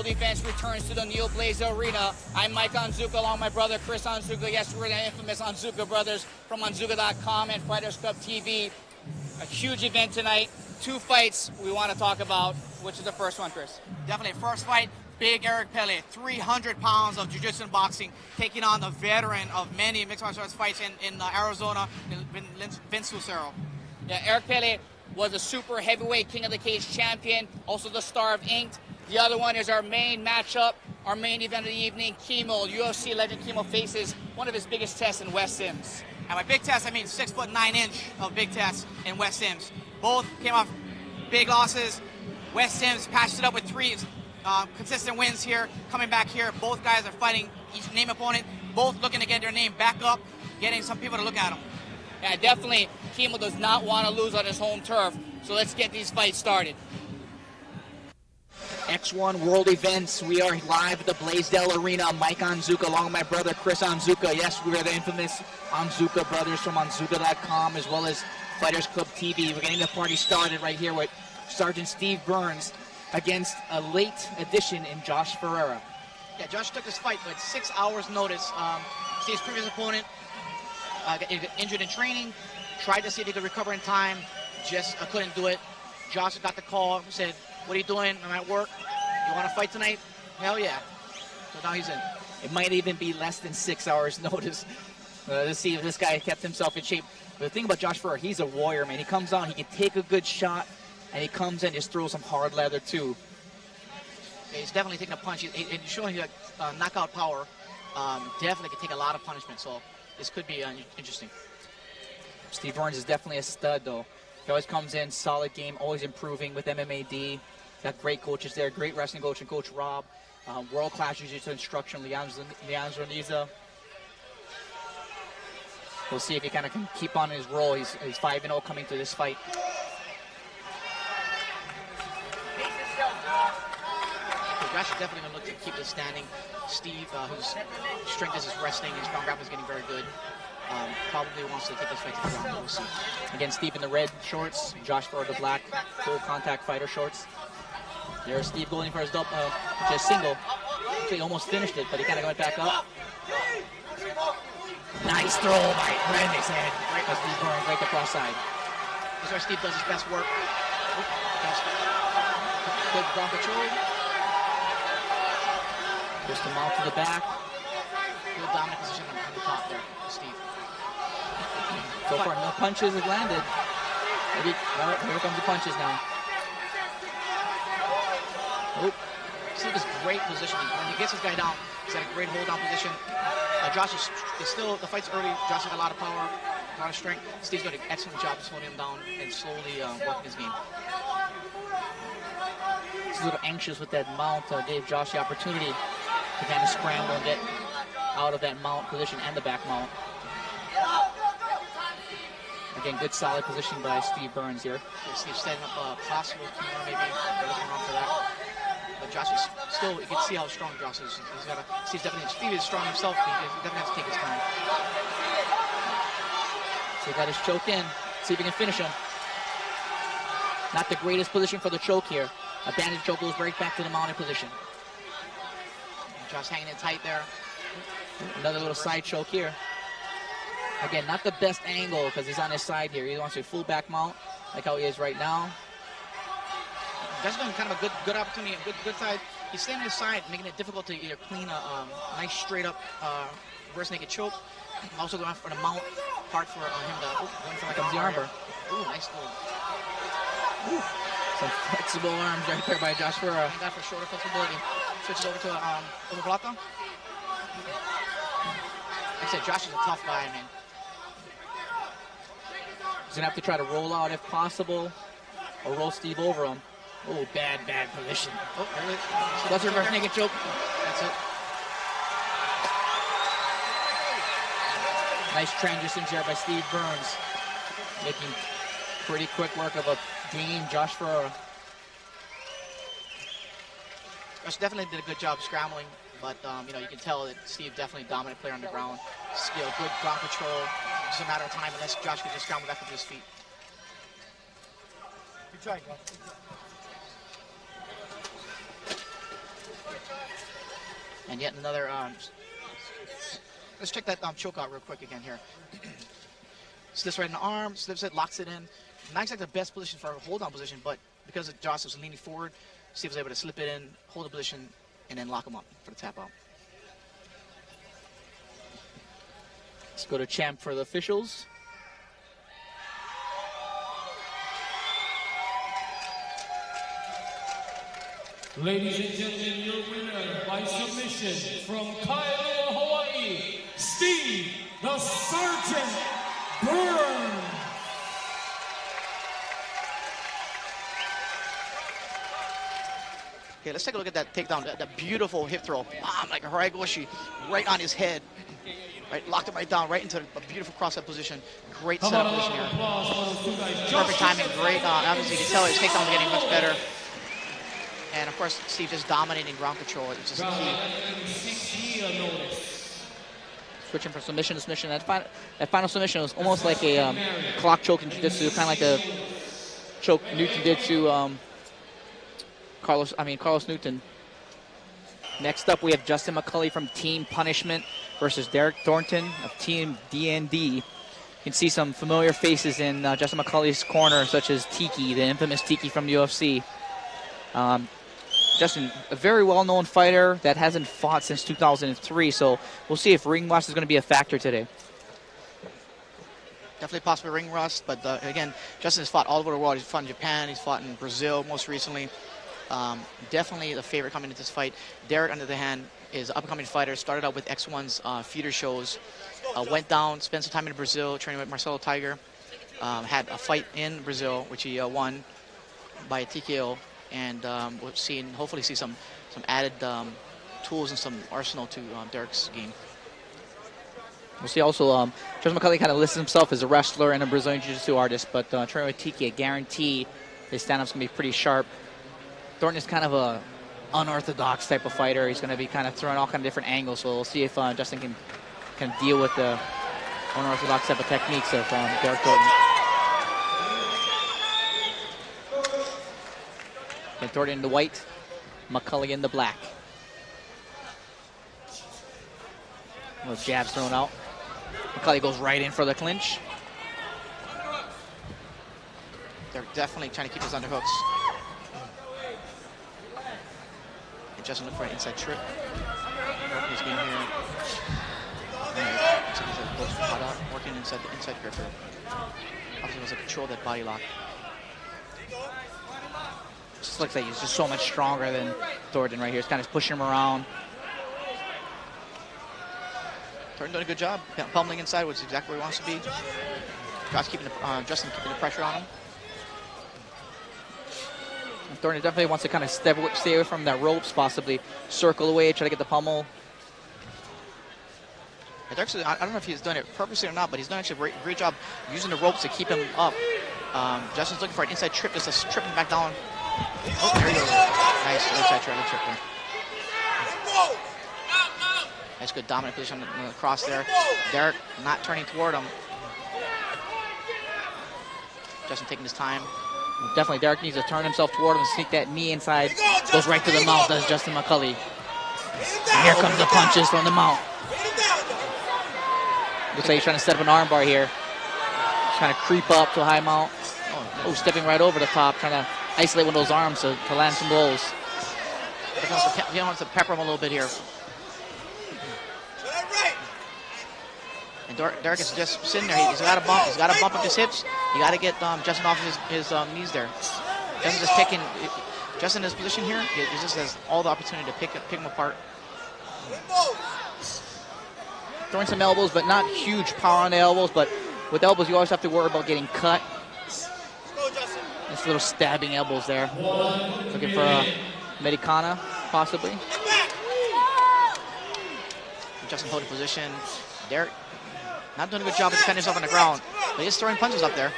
World Events returns to the Neil Blazer Arena. I'm Mike Onzuka along with my brother Chris Onzuka. Yes, we're the infamous Onzuka brothers from Onzuka.com and Fighters Club TV. A huge event tonight. 2 fights we want to talk about. Which is the first one, Chris? Definitely. First fight, big Eric Pele, 300 pounds of jiu-jitsu and boxing, taking on the veteran of many mixed martial arts fights in Arizona, Vince Lucero. Yeah, Eric Pele was a super heavyweight King of the Cage champion, also the star of Inked. The other one is our main matchup, our main event of the evening. Kimo, UFC legend Kimo faces one of his biggest tests in Wes Sims. And by big test, I mean 6'9" of big test in Wes Sims. Both came off big losses. Wes Sims patched it up with 3 consistent wins here. Coming back here, both guys are fighting each name opponent, both looking to get their name back up, getting some people to look at them. Yeah, definitely, Kimo does not want to lose on his home turf, so let's get these fights started. X1 World Events, we are live at the Blaisdell Arena. Mike Onzuka along with my brother Chris Onzuka. Yes, we are the infamous Onzuka brothers from Onzuka.com as well as Fighters Club TV. We're getting the party started right here with Sergeant Steve Burns against a late addition in Josh Ferreira. Yeah, Josh took this fight with 6 hours notice. Steve's previous opponent got injured in training, tried to see if he could recover in time, just couldn't do it. Josh got the call, said, "What are you doing? I'm at work. You want to fight tonight?" Hell yeah. So now he's in. It might even be less than 6 hours notice to see if this guy kept himself in shape. But the thing about Josh Ferreira, he's a warrior, man. He comes on, he can take a good shot, and he comes in and just throws some hard leather too. Yeah, he's definitely taking a punch. He's showing knockout power. Definitely can take a lot of punishment, so this could be interesting. Steve Burns is definitely a stud, though. He always comes in, solid game, always improving with MMAD. Got great coaches there, great wrestling coach and Coach Rob. World-class jiu-jitsu instruction, Leandro Niza. We'll see if he kind of can keep on his roll. He's 5-0 coming to this fight. Josh is definitely going to look to keep this standing. Steve, whose strength is his wrestling, his ground grappling is getting very good. Probably wants to take this fight to the ground. We'll see. Again, Steve in the red shorts, Josh for the black full contact fighter shorts. There's Steve going for his double, just single. Actually almost finished it, but he kind of went back up. Nice throw by Randy's head. Right by Steve Burns, right the cross side. This is where Steve does his best work. Good ground control. Just the mount to the back. Good dominant position on the top there, Steve. So far, no punches have landed. Maybe, well, here comes the punches now. Oop. Steve is great positioning. When he gets his guy down, he's got a great hold down position. Josh is still, the fight's early. Josh has a lot of power, a lot of strength. Steve's doing an excellent job of slowing him down and slowly working his game. He's a little anxious with that mount. Gave Josh the opportunity to kind of scramble and get out of that mount position and the back mount. Again, good solid position by Steve Burns here. Steve's setting up a possible corner, maybe they're looking around for that. But Josh is still, you can see how strong Josh is. Steve is strong himself, but he definitely has to take his time. So he got his choke in. See if he can finish him. Not the greatest position for the choke here. A bandage choke goes right back to the mounted position. Josh hanging in tight there. Another little side choke here. Again, not the best angle because he's on his side here. He wants a full back mount, like how he is right now. That's been kind of a good opportunity, a good side. He's staying on his side, making it difficult to either clean a nice straight up reverse naked choke. Also going for the mount part for him to going for like comes the armbar. Ooh, nice little. Ooh. Some flexible arms right there by Josh Ferreira. Thank God for shorter flexibility. Switches over to Omoplata. Like I said, Josh is a tough guy, man. He's gonna have to try to roll out if possible, or roll Steve over him. Oh, bad position. Oh, there it is. That's a reverse naked choke. That's it. Nice transitions there by Steve Burns, making pretty quick work of a game Josh Ferreira. Josh definitely did a good job scrambling, but you know, you can tell that Steve definitely a dominant player on the ground. Skill, good ground control. Just a matter of time unless Josh can just scramble back up to his feet. Good try, Josh. And yet another, let's check that choke out real quick again here. Slips right in the arm, slips it, locks it in. Not exactly the best position for a hold-on position, but because Josh was leaning forward, Steve was able to slip it in, hold the position, and then lock him up for the tap out. Let's go to champ for the officials. Ladies and gentlemen, your winner by submission from Kailua, Hawaii, Steve the Sergeant Burns. Okay, let's take a look at that takedown, that beautiful hip throw. Bam, like a Haraigoshi, right on his head. Right, locked him right down, right into a beautiful cross-up position. Great setup position here. Perfect timing, great. Obviously, you can tell his takedowns are getting much better. And of course, Steve just dominating ground control, which is key. Switching from submission to submission. That final submission was almost like a clock choke in jiu-jitsu, kind of like the choke Newton did to Carlos Newton. Next up, we have Justin McCulley from Team Punishment versus Derek Thornton of Team DND. You can see some familiar faces in Justin McCulley's corner, such as Tiki, the infamous Tiki from the UFC. Justin, a very well-known fighter that hasn't fought since 2003, so we'll see if ring rust is going to be a factor today. Definitely possible ring rust, but again, Justin has fought all over the world. He's fought in Japan, he's fought in Brazil most recently. Definitely the favorite coming into this fight. Derek, on the other hand, is an up-and-coming fighter. Started out with X1's feeder shows. Went down, spent some time in Brazil, training with Marcelo Tiger. Had a fight in Brazil, which he won by a TKO. And we'll hopefully see some added tools and some arsenal to Derek's game. We'll see also, Justin McCulley kind of lists himself as a wrestler and a Brazilian Jiu-Jitsu artist, but training with Tiki, I guarantee his stand-up's going to be pretty sharp. Thornton is kind of a unorthodox type of fighter. He's going to be kind of throwing all kind of different angles, so we'll see if Justin can deal with the unorthodox type of techniques of Derek Thornton. And Thornton in the white, McCulley in the black. Those jabs thrown out. McCulley goes right in for the clinch. They're definitely trying to keep his underhooks. And Justin looking for an inside trip. Working his game here. Working inside the inside grip here. Obviously, was to control that body lock. Just looks like he's just so much stronger than Thornton right here. He's kind of pushing him around. Thornton doing a good job. Pummeling inside, which is exactly where he wants to be. Justin keeping the pressure on him. And Thornton definitely wants to kind of stay away from that ropes, possibly circle away, try to get the pummel. Actually, I don't know if he's done it purposely or not, but he's done actually a great job using the ropes to keep him up. Justin's looking for an inside trip, just tripping back down. Oh, there he goes. Nice inside trip there. Nice, good dominant position on the cross there. Derek not turning toward him. Justin taking his time. Definitely, Derek needs to turn himself toward him and sneak that knee inside. Goes right to the mouth, does Justin McCulley. And here comes the punches from the mount. Looks like he's trying to set up an armbar here. He's trying to creep up to a high mount. Oh, stepping right over the top, trying to isolate one of those arms to land some blows. He wants to pepper him a little bit here. And Derek is just sitting there. He's got to bump. He's got to bump up his hips. You got to get Justin off his knees there. Justin just picking. Justin in his position here, he just has all the opportunity to pick him apart. Throwing some elbows, but not huge power on the elbows. But with elbows, you always have to worry about getting cut. Just little stabbing elbows there. Looking for a Medicana, possibly. Justin holding position. Derek not doing a good job of defending himself on the ground, but he's throwing punches up there.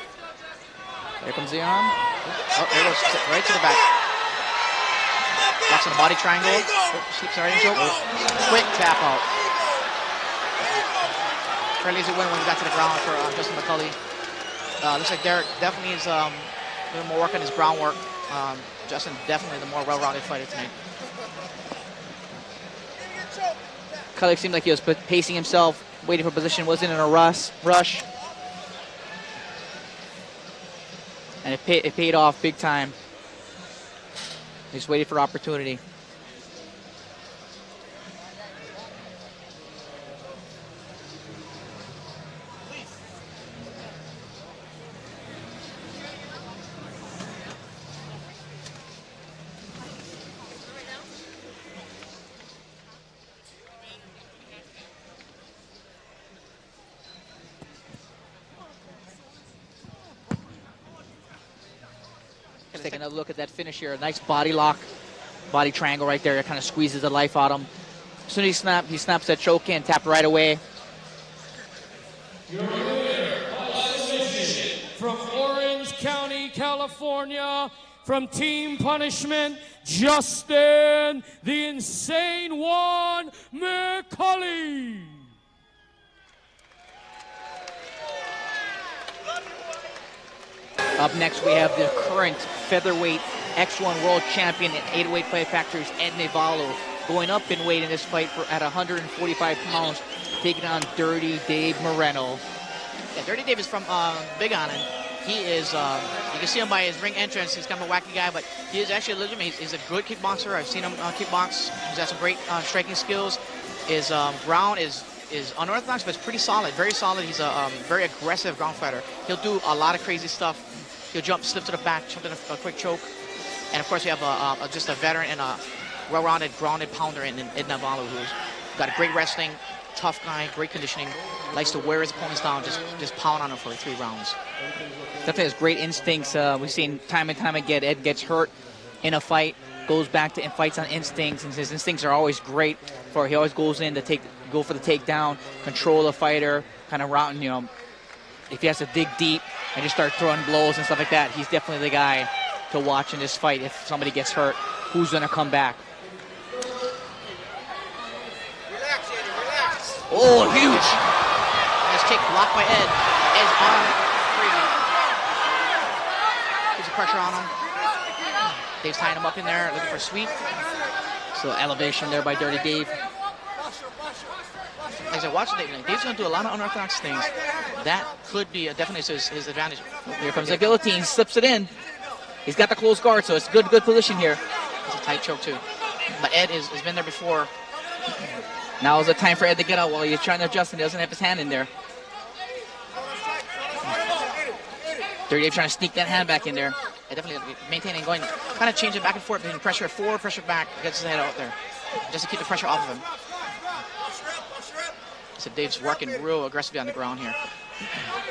There comes the arm. Oh, there goes right to the back. Locks in the body triangle. Slips right into it. Quick tap out. Fairly easy win when he got to the ground for Justin McCulley. Looks like Derek definitely is doing more work on his groundwork. Justin definitely the more well-rounded fighter tonight. Kelly seemed like he was pacing himself, waiting for position, wasn't in a rush. And it paid off big time. He's waiting for opportunity. Let's take another look at that finish here. A nice body lock, body triangle right there. It kind of squeezes the life out of him. As soon as he snaps that choke in, tapped right away. Your winner by submission from Orange County, California, from Team Punishment, Justin the Insane One McCauley. Up next, we have the current featherweight X1 world champion at 808 Fight Factory's Ed Navalo, going up in weight in this fight at 145 pounds, taking on Dirty Dave Moreno. Yeah, Dirty Dave is from Big On, and he is, you can see him by his ring entrance. He's kind of a wacky guy, but he is actually legitimate. He's a good kickboxer. I've seen him kickbox. He's got some great striking skills. His ground is unorthodox, but it's pretty solid, very solid. He's a very aggressive ground fighter. He'll do a lot of crazy stuff. He'll jump, slip to the back, jump in a quick choke. And, of course, we have just a veteran and a well-rounded, grounded pounder in Ed Navalo, who's got a great wrestling, tough guy, great conditioning, likes to wear his opponents down, just pound on him for 3 rounds. Definitely has great instincts. We've seen time and time again, Ed gets hurt in a fight, goes back to and fights on instincts, and his instincts are always great. He always goes in to go for the takedown, control the fighter, kind of routing, if he has to dig deep and just start throwing blows and stuff like that, he's definitely the guy to watch in this fight. If somebody gets hurt, who's going to come back? Relax. Oh, huge. Nice kick blocked by Ed. Ed's arm free. Puts the pressure on him. Dave's tying him up in there, looking for a sweep. So elevation there by Dirty Dave. Like I said, watch Dave. Dave's going to do a lot of unorthodox things. That could be definitely his advantage. Here comes the guillotine, slips it in. He's got the close guard, so it's good position here. It's a tight choke, too. But Ed has been there before. Now is the time for Ed to get out while he's trying to adjust and he doesn't have his hand in there. Dirty Dave trying to sneak that hand back in there. Yeah, definitely maintaining, going, kind of changing back and forth between pressure forward, pressure back, gets his head out there, just to keep the pressure off of him. So Dave's working real aggressively on the ground here.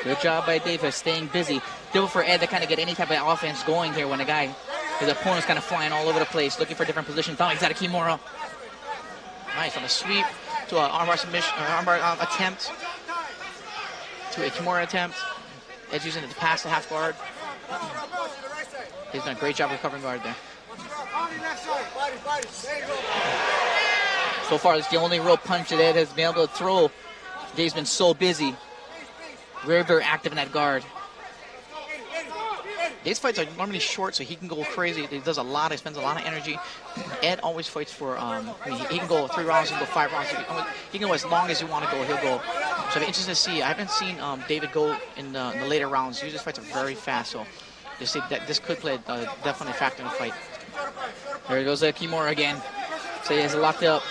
Good job by Dave for staying busy. Difficult for Ed to kind of get any type of offense going here when his opponent's kind of flying all over the place, looking for different positions. Found he's got a Kimura. Nice, from a sweep to an armbar submission, armbar attempt to a Kimura attempt. Ed's using it to pass the half guard. He's done a great job recovering guard there. So far, it's the only real punch that Ed has been able to throw. Dave's been so busy. Very, very active in that guard. Dave's fights are normally short, so he can go crazy. He does a lot. He spends a lot of energy. Ed always fights for, he can go 3 rounds, he can go 5 rounds. He can go as long as you want to go, he'll go. So I'm interested to see. I haven't seen David go in the later rounds. Usually his fights are very fast, so you see that this could play definitely a factor in the fight. There goes Kimura again. So he has it locked up.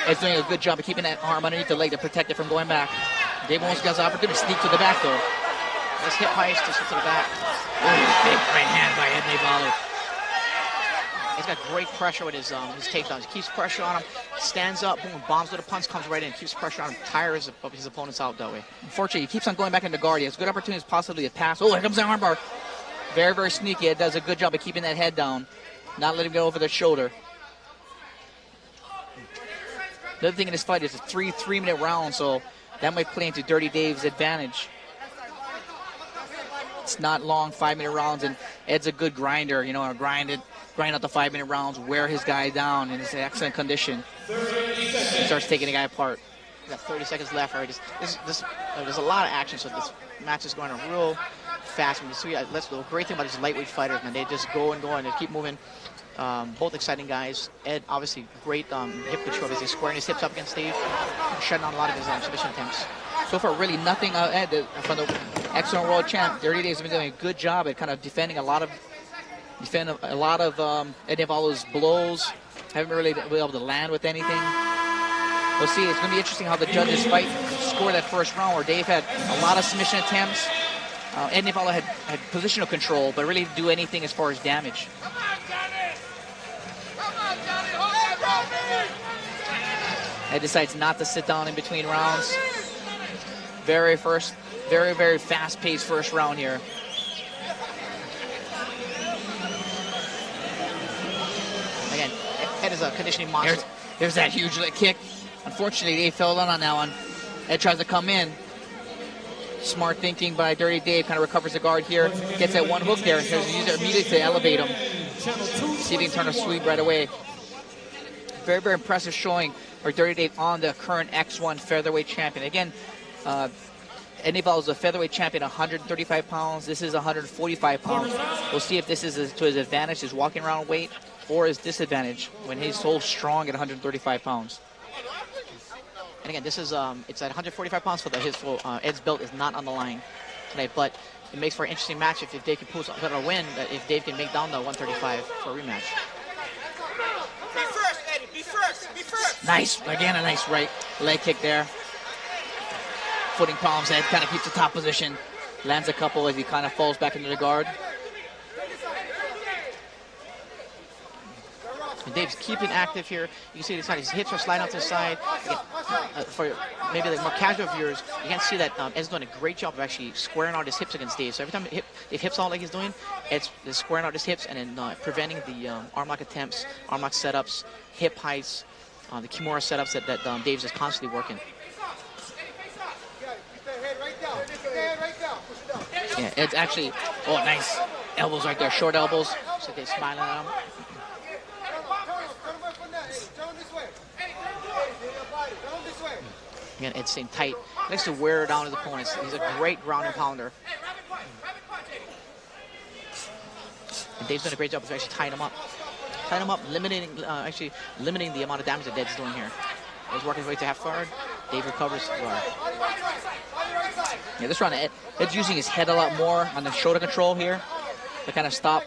Ed's doing a good job of keeping that arm underneath the leg to protect it from going back. Dave almost got the opportunity to sneak to the back, though. Nice hip heist to slip to the back. Big right hand by Ed Navalo. He's got great pressure with his takedowns. He keeps pressure on him, stands up, boom, bombs with a punch, comes right in, keeps pressure on him, tires his opponents out that way. Unfortunately, he keeps on going back into guard. He has good opportunities possibly to pass. Oh, here comes the armbar. Very, very sneaky. Ed does a good job of keeping that head down, not letting him go over the shoulder. The other thing in this fight is a three-minute round, so that might play into Dirty Dave's advantage. It's not long 5-minute rounds, and Ed's a good grinder, grind out the 5-minute rounds, wear his guy down, and he's in excellent condition. He starts taking the guy apart. We got 30 seconds left. All right, there's a lot of action, so this match is going real fast. The great thing about these lightweight fighters, man, they just go and go and they keep moving. Both exciting guys. Ed, obviously, great hip control. He's squaring his hips up against Dave, shutting down a lot of his submission attempts. So far, really nothing from the X1 World Champ. Dirty Dave's been doing a good job at kind of defending a lot of Ed Navallo's blows. Haven't really been able to land with anything. We'll see. It's going to be interesting how the judges fight, score that first round where Dave had a lot of submission attempts. Ed Navallo had positional control, but really didn't do anything as far as damage. Ed decides not to sit down in between rounds. Very fast-paced first round here. Again, Ed is a conditioning monster. There's that huge leg kick. Unfortunately, Dave fell down on that one. Ed tries to come in. Smart thinking by Dirty Dave. Kind of recovers the guard here. Gets that one hook there. And uses it immediately to elevate him. See if he can turn a sweep right away. Very, very impressive showing for Dirty Dave on the current X1 featherweight champion. Again, Ed Navallo is a featherweight champion, 135 pounds. This is 145 pounds. We'll see if this is to his advantage, his walking around weight, or his disadvantage when he's so strong at 135 pounds. And again, this is it's at 145 pounds for Ed's belt is not on the line tonight, but it makes for an interesting match if Dave can pull a win, if Dave can make down the 135 for a rematch. Be first, Eddie. Be first. Be first. Nice. Again, a nice right leg kick there. Footing palms. Ed kind of keeps the top position. Lands a couple as he kind of falls back into the guard. And Dave's keeping active here. You can see his hips are sliding out to the side. Again, for maybe the more casual viewers, you can see that Ed's doing a great job of actually squaring out his hips against Dave. So every time Dave hips out like he's doing, Ed's squaring out his hips and then preventing the arm lock attempts, arm lock setups, hip heights, the Kimura setups that Dave's just constantly working. Yeah, Ed's actually, oh, nice. Elbows right there, short elbows. So Dave's smiling at him. Again, Ed's staying tight. He likes to wear down his opponents. He's a great ground and pounder. And Dave's done a great job of actually tying him up. Tying him up, limiting the amount of damage that Ed's doing here. Ed's working his way to half guard. Dave recovers guard. Yeah, this round, Ed's using his head a lot more on the shoulder control here to kind of stop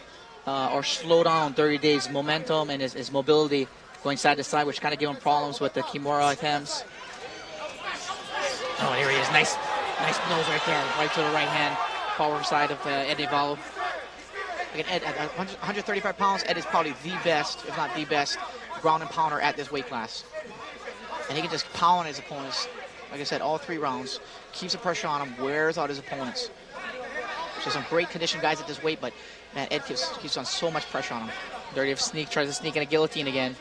or slow down Dirty Dave's momentum and his mobility going side to side, which kind of give him problems with the Kimura attempts. Oh, there he is. Nice nose right there, right to the right hand, power side of Ed Navallo. Again, Ed, at 135 pounds, Ed is probably the best, if not the best, ground and pounder at this weight class. And he can just pound his opponents. Like I said, all 3 rounds. Keeps the pressure on him, wears out his opponents. So some great conditioned guys at this weight, but man, Ed keeps on so much pressure on him. Dirty Dave tries to sneak in a guillotine again.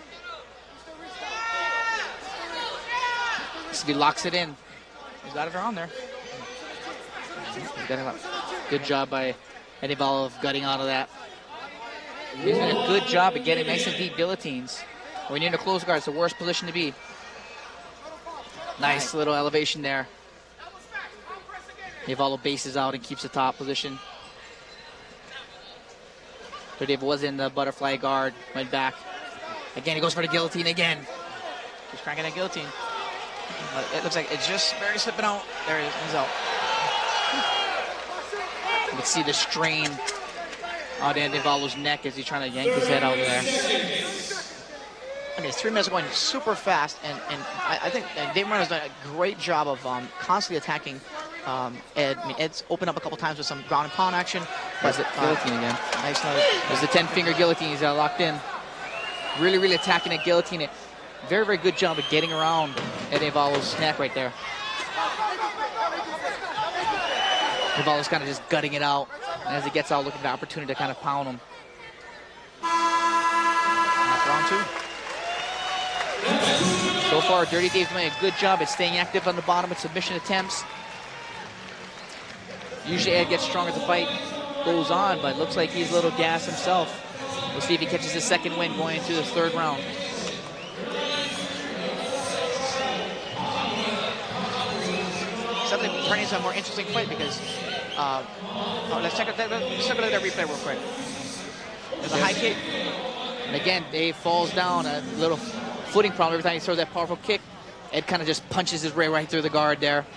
So he locks it in. He's got it around there. Good job by Ed Navallo of gutting out of that. He's doing a good job of getting nice and deep guillotines. When you're in a close guard, it's the worst position to be. Nice little elevation there. Navallo bases out and keeps the top position. So Dave was in the butterfly guard, went back. Again, he goes for the guillotine again. He's cranking that guillotine. It looks like it's just barely slipping out. There he is, he's out. You can see the strain on Ed Navallo's neck as he's trying to yank his head out of there. Okay, his 3 minutes are going super fast, and I think Dave Moreno's done a great job of constantly attacking Ed. I mean, Ed's opened up a couple times with some ground and pound action. There's the guillotine again. Nice. There's the 10-finger guillotine. He's locked in. Really, really attacking that guillotine. Very, very good job of getting around Ed Navallo's neck right there. Navallo's kind of just gutting it out. And as he gets out, looking for the opportunity to kind of pound him. Round 2. So far, Dirty Dave's doing a good job at staying active on the bottom with submission attempts. Usually Ed gets stronger as the fight goes on, but it looks like he's a little gassed himself. We'll see if he catches his second win going into the 3rd round. Something turning into a more interesting fight because let's check out that replay real quick. There's a high kick. And again, Dave falls down, a little footing problem every time he throws that powerful kick. Ed kind of just punches his way right through the guard there.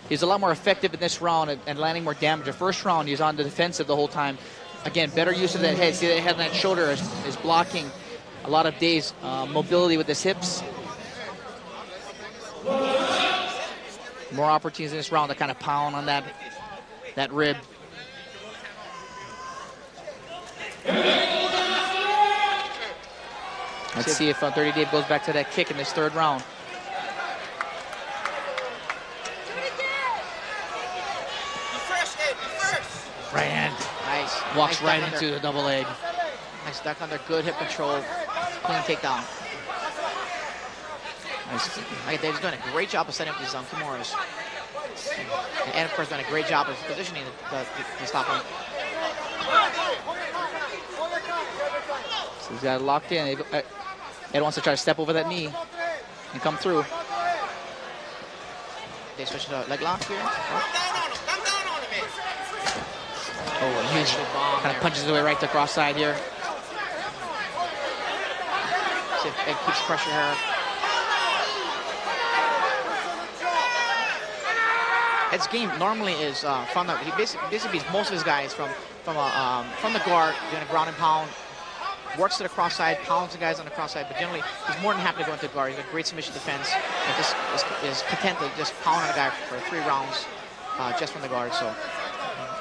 He's a lot more effective in this round and landing more damage. The first round, he was on the defensive the whole time. Again, better use of that head. See that head and that shoulder is blocking a lot of Dave's mobility with his hips. More opportunities in this round to kind of pound on that rib. Let's see if Dirty Dave goes back to that kick in this third round. Right hand. Nice. Walks right into the double leg. Nice duck under, good hip control. Clean takedown. Nice. Like Dave's doing a great job of setting up these Kimuras. And of course, done a great job of positioning to stop him. So he's got it locked in. Ed wants to try to step over that knee and come through. They switch to leg lock here. Oh, huge bomb. Kind of punches his way right to the cross side here. See if Ed keeps pressure here. Ed's game normally is from the. He basically beats most of his guys from the guard, doing a ground and pound. Works to the cross side, pounds the guys on the cross side, but generally he's more than happy to go into the guard. He's got great submission defense, and just is content to just pound on a guy for 3 rounds just from the guard. So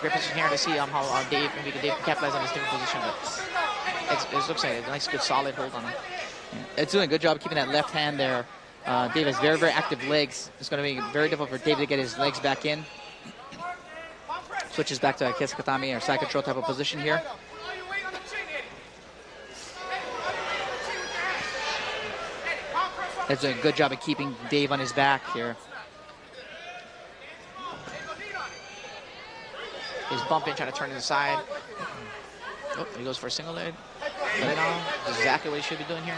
great position here to see how Dave can capitalize on his different position. But it looks like a nice, good, solid hold on him. Yeah. It's doing a good job of keeping that left hand there. Dave has very, very active legs. It's going to be very difficult for Dave to get his legs back in. Switches back to a Kesekatame or side control type of position here. That's a good job of keeping Dave on his back here. He's bumping, trying to turn to the side. Oh, he goes for a single leg. That's exactly what he should be doing here.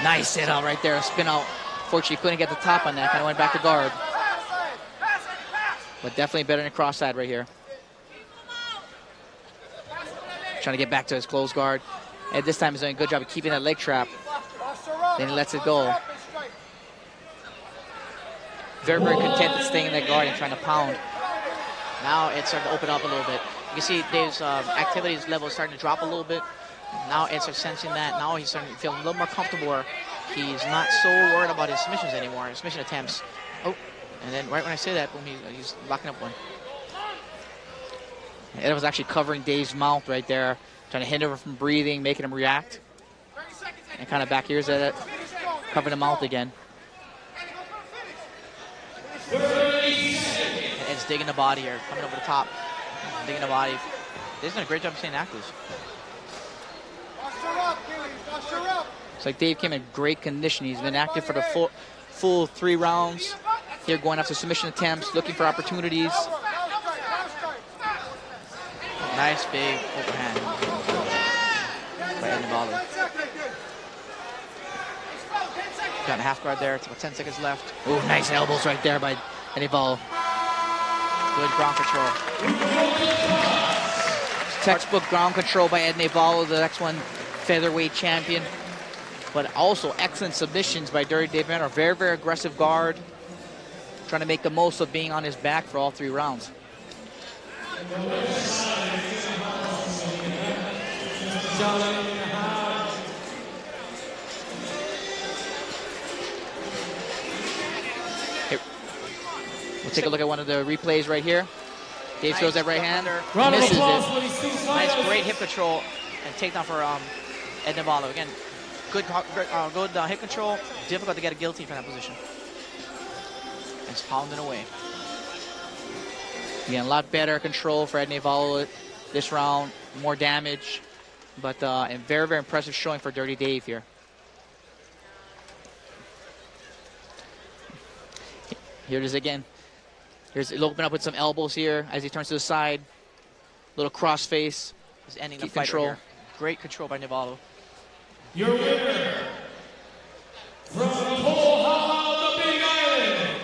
Nice sit out right there, a spin out. Fortunately, couldn't get the top on that. Kind of went back to guard. But definitely better than cross side right here. Trying to get back to his closed guard. And this time he's doing a good job of keeping that leg trap. Then he lets it go. Very, very content with staying in that guard and trying to pound. Now it's starting to open up a little bit. You can see Dave's activities level is starting to drop a little bit. Now Ed's sensing that. Now he's starting to feel a little more comfortable where he's not so worried about his submissions anymore, his submission attempts. Oh, and then right when I say that, boom, he's locking up one. Ed was actually covering Dave's mouth right there, trying to hinder him from breathing, making him react. And kind of back ears at it, covering the mouth again. And Ed's digging the body here, coming over the top, digging the body. They've done a great job of staying active. It's like Dave came in great condition. He's been active for the full 3 rounds. Here going after submission attempts, looking for opportunities. Nice big overhand by Ed Navarro. Got a half guard there. It's about 10 seconds left. Oh, nice elbows right there by Navarro. Good ground control. Textbook ground control by Ed Navarro, the next one, featherweight champion. But also excellent submissions by Dirty Dave Manor. Very, very aggressive guard. Trying to make the most of being on his back for all 3 rounds. Here. We'll take a look at one of the replays right here. Dave throws that right hand, misses it. Nice, great hip control and takedown for Ed Navarro. Again, good hip control. Difficult to get a guillotine from that position. It's pounding away. Again, a lot better control for Ed Navarro this round. More damage, but and very, very impressive showing for Dirty Dave here. Here it is again. He'll open up with some elbows here as he turns to the side. Little cross face. He's ending the fight control. Right here. Great control by Navarro. Your winner, from Pohaha, the Big Island,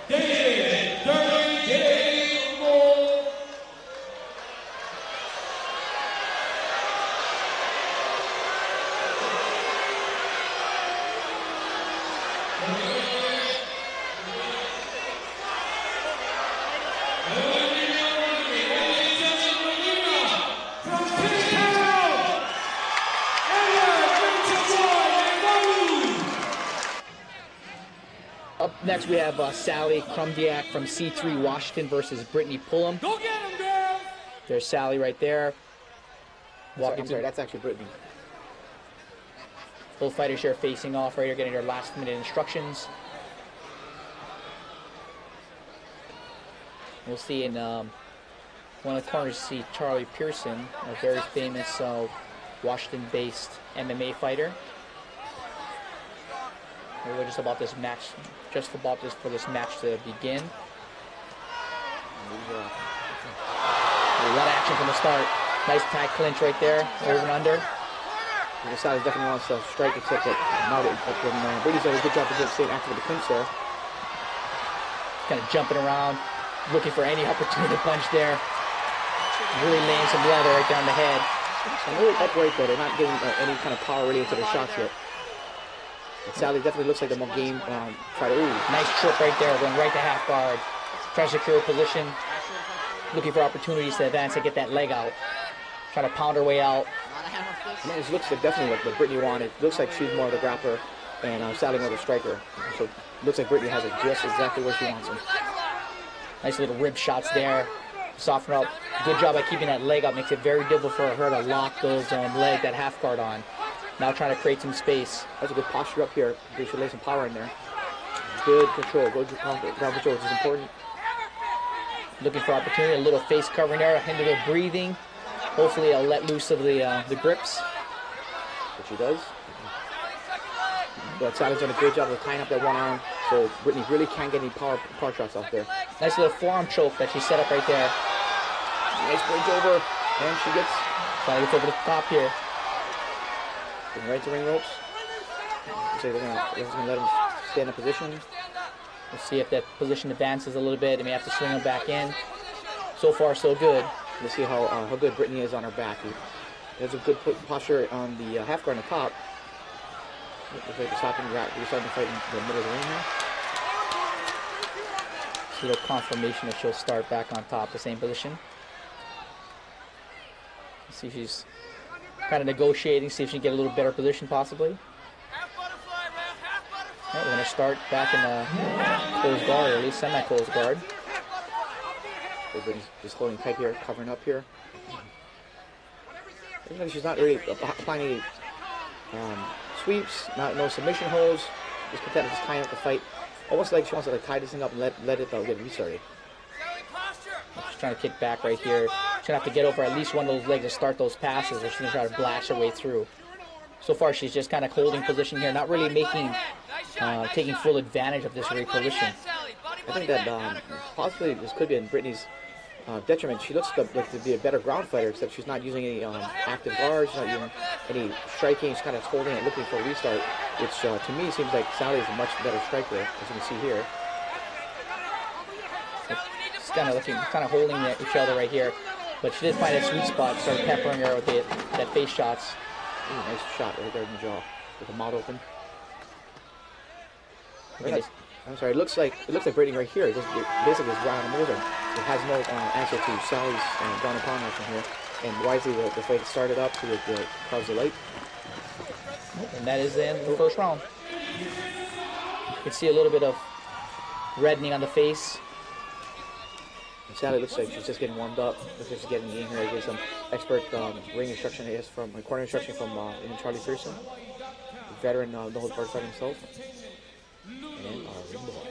David Dirty Dave Moore. Up next, we have Sally Krumdiak from C3 Washington versus Brittany Pullum. Go get him, girl! There's Sally right there. I'm sorry, that's actually Brittany. Both fighters here facing off right here, getting their last minute instructions. We'll see in one of the corners, see Charlie Pearson, a very famous Washington-based MMA fighter. We're just about this match, for this match to begin. A lot of action from the start. Nice tag clinch right there, over and under. Sally definitely wants to strike, except that Brady's done a good job of staying active with the clinch there. Kind of jumping around, looking for any opportunity to punch there. Really laying some leather right down the head. A little upright though, they're not getting any kind of power really into their shots yet. But Sally definitely looks like the more game fighter. Ooh. Nice trip right there, going right to half guard. Trying to secure a position, looking for opportunities to advance and get that leg out. Trying to pound her way out. I mean, it looks like definitely what Brittany wanted. It looks like she's more of the grappler and Sally more of the striker. So it looks like Brittany has it just exactly where she wants him. Nice little rib shots there. Soften up. Good job at keeping that leg up. Makes it very difficult for her to lock those leg, that half guard on. Now trying to create some space. That's a good posture up here. They should lay some power in there. Good control. Good ground control, which is important. Looking for opportunity. A little face covering there. Hinder the breathing. Hopefully I'll let loose of the grips. Which she does. But Sally's done a great job of tying up that one arm, so Brittany really can't get any power shots out there. Nice little forearm choke that she set up right there. Nice bridge over, and she gets over the top here. Getting right to ring ropes. So they're gonna let him stay in a position. We'll see if that position advances a little bit. They may have to swing him back in. So far, so good. Let's see how good Brittany is on her back. There's a good posture on the half guard on the top. Looks like they're starting to fight in the middle of the ring here. See a little confirmation that she'll start back on top, the same position. See if she's kind of negotiating, see if she can get a little better position possibly. We're going to start back in the closed guard, or at least semi-closed guard. Everybody's just holding tight here, covering up here. Looks like she's not really applying any sweeps, no submission holds. Just content just tying up the fight. Almost like she wants to tie this thing up and let it get restarted. She's trying to kick back right here. She's going to have to get over at least one of those legs to start those passes, or she's going to try to blast her way through. So far, she's just kind of holding position here, not really taking full advantage of this position. I think that possibly this could be in Brittany's detriment. She looks like to be a better ground fighter, except she's not using any active guards, she's not using any striking. She's kind of holding it, looking for a restart, which to me seems like Sally is a much better striker, as you can see here. She's kind of holding each other right here, but she did find a sweet spot, started peppering her with that face shots. Ooh, nice shot right there in the jaw with the mouth open. I'm sorry. It looks like Brittany right here. It just basically is ground and over. It has no answer to Sally's ground and pound action here. And wisely, the fight started up to the crowd's delight. And that is the end of the first round. You can see a little bit of reddening on the face. And Sally looks like she's just getting warmed up. Looks like she's getting in here. Get some expert ring instruction, I guess, from corner instruction from Charlie Pearson, a veteran no-hold barred fighter himself. And ring boy.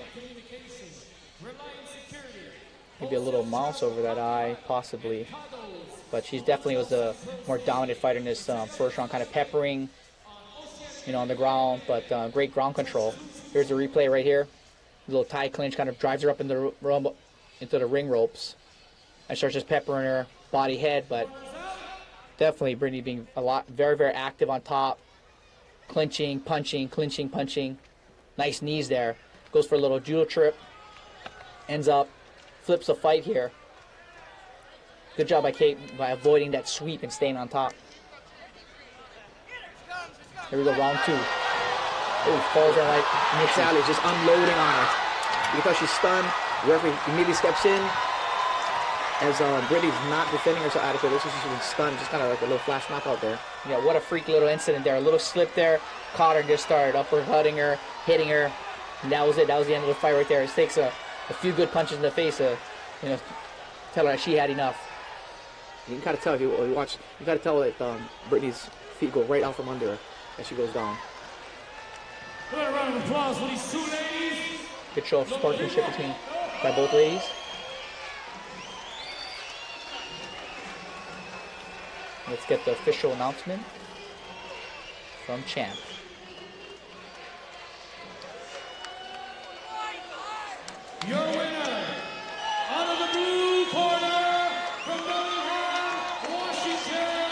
Maybe a little mouse over that eye, possibly. But she definitely was the more dominant fighter in this first round, kind of peppering, on the ground, but great ground control. Here's the replay right here. A little tie clinch kind of drives her up into the ring ropes and starts just peppering her body head, but definitely Brittany being very, very active on top, clinching, punching, clinching, punching. Nice knees there. Goes for a little judo trip. Ends up, flips a fight here. Good job by Kate by avoiding that sweep and staying on top. Here we go, round two. Oh, falls in like Nick Sally's just unloading on her. Because she's stunned, referee immediately steps in. As Brittany's not defending herself adequately, she's just been stunned, just kind of like a little flash knockout there. Yeah, what a freak little incident there. A little slip there. Caught her, just started uppercutting her, hitting her. And that was it. That was the end of the fight right there. It takes a few good punches in the face to, tell her that she had enough. You can kind of tell if you watch. You got to tell that Brittany's feet go right out from under her as she goes down. Good round of applause for these two ladies. Good show of sportsmanship by both ladies. Let's get the official announcement from Champ. Your winner, out of the blue corner, from Bellingham, Washington,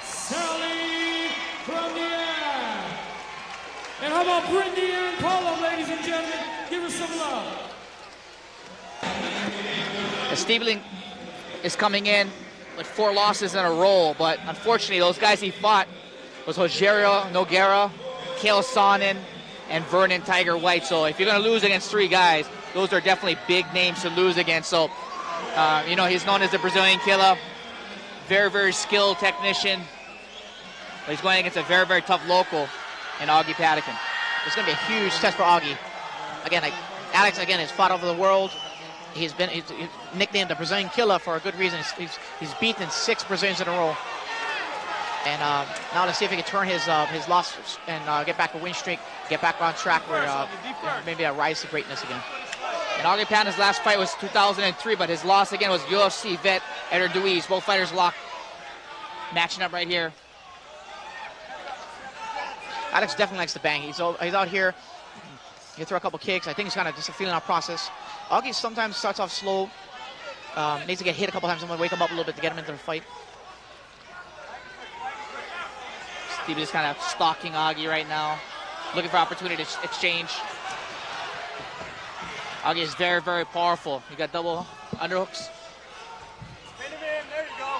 Sally from the air. And how about Brittany and Paula, ladies and gentlemen? Give us some love. Stiebling is coming in with 4 losses in a row, but unfortunately those guys he fought was Rogerio Nogueira, Kale Sonnen, and Vernon Tiger White. So if you're going to lose against 3 guys, those are definitely big names to lose against. So, he's known as the Brazilian Killer. Very, very skilled technician. But he's going against a very, very tough local in Augie Patakin. It's going to be a huge test for Augie. Again, Alex, has fought over the world. He's nicknamed the Brazilian Killer for a good reason. He's beaten 6 Brazilians in a row. And now let's see if he can turn his loss and get back a win streak, get back on track where maybe a rise to greatness again. And Augie Patakin's last fight was 2003, but his loss again was UFC vet Eder Duiz. Both fighters locked. Matching up right here. Alex definitely likes to bang. He's out here. He throw a couple kicks. I think he's kind of just a feeling out process. Augie sometimes starts off slow. Needs to get hit a couple times. I'm going to wake him up a little bit to get him into the fight. Steve is kind of stalking Augie right now. Looking for opportunity to exchange. Augie is very, very powerful. You got double underhooks.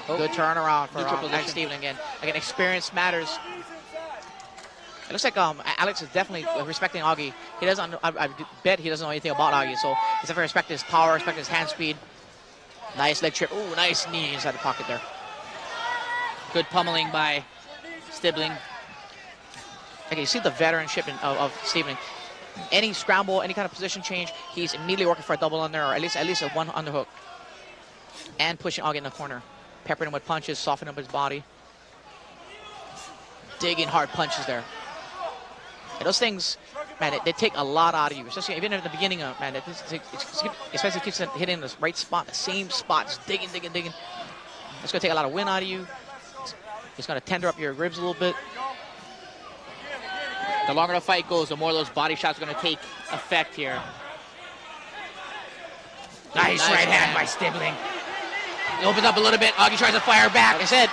Good turnaround for Alex Steven again. Again, experience matters. It looks like Alex is definitely respecting Augie. He doesn't. I bet he doesn't know anything about Augie, so he's definitely respecting his power, respecting his hand speed. Nice leg trip. Ooh, nice knee inside the pocket there. Good pummeling by Stibling. Okay, you see the veteranship of Stibling. Any scramble, any kind of position change, he's immediately working for a double under, or at least a one underhook, and pushing Augie in the corner, peppering him with punches, softening up his body, digging hard punches there. And those things, man, they take a lot out of you, especially even at the beginning of, man, especially keeps hitting the right spot, the same spot, just digging. It's going to take a lot of wind out of you. It's going to tender up your ribs a little bit. The longer the fight goes, the more those body shots are going to take effect here. Nice right hand by Stibling. He opens up a little bit. Augie tries to fire back. Like I said,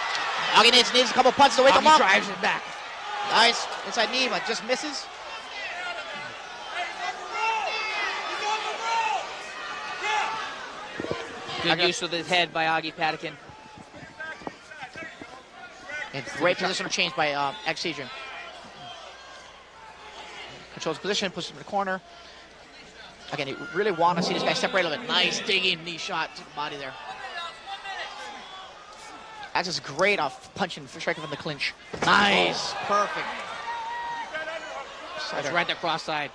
Augie needs a couple punches to wake him up. Drives it back. Nice inside knee, but just misses. Good use of his head by Augie Patakin. And great positional change by Adrian. Controls position, pushes him in the corner. Again, you really want to see this guy separate a little bit. Nice digging knee shot to the body there. Alex is great off punching, striking from the clinch. Nice, perfect. That's right there, cross side.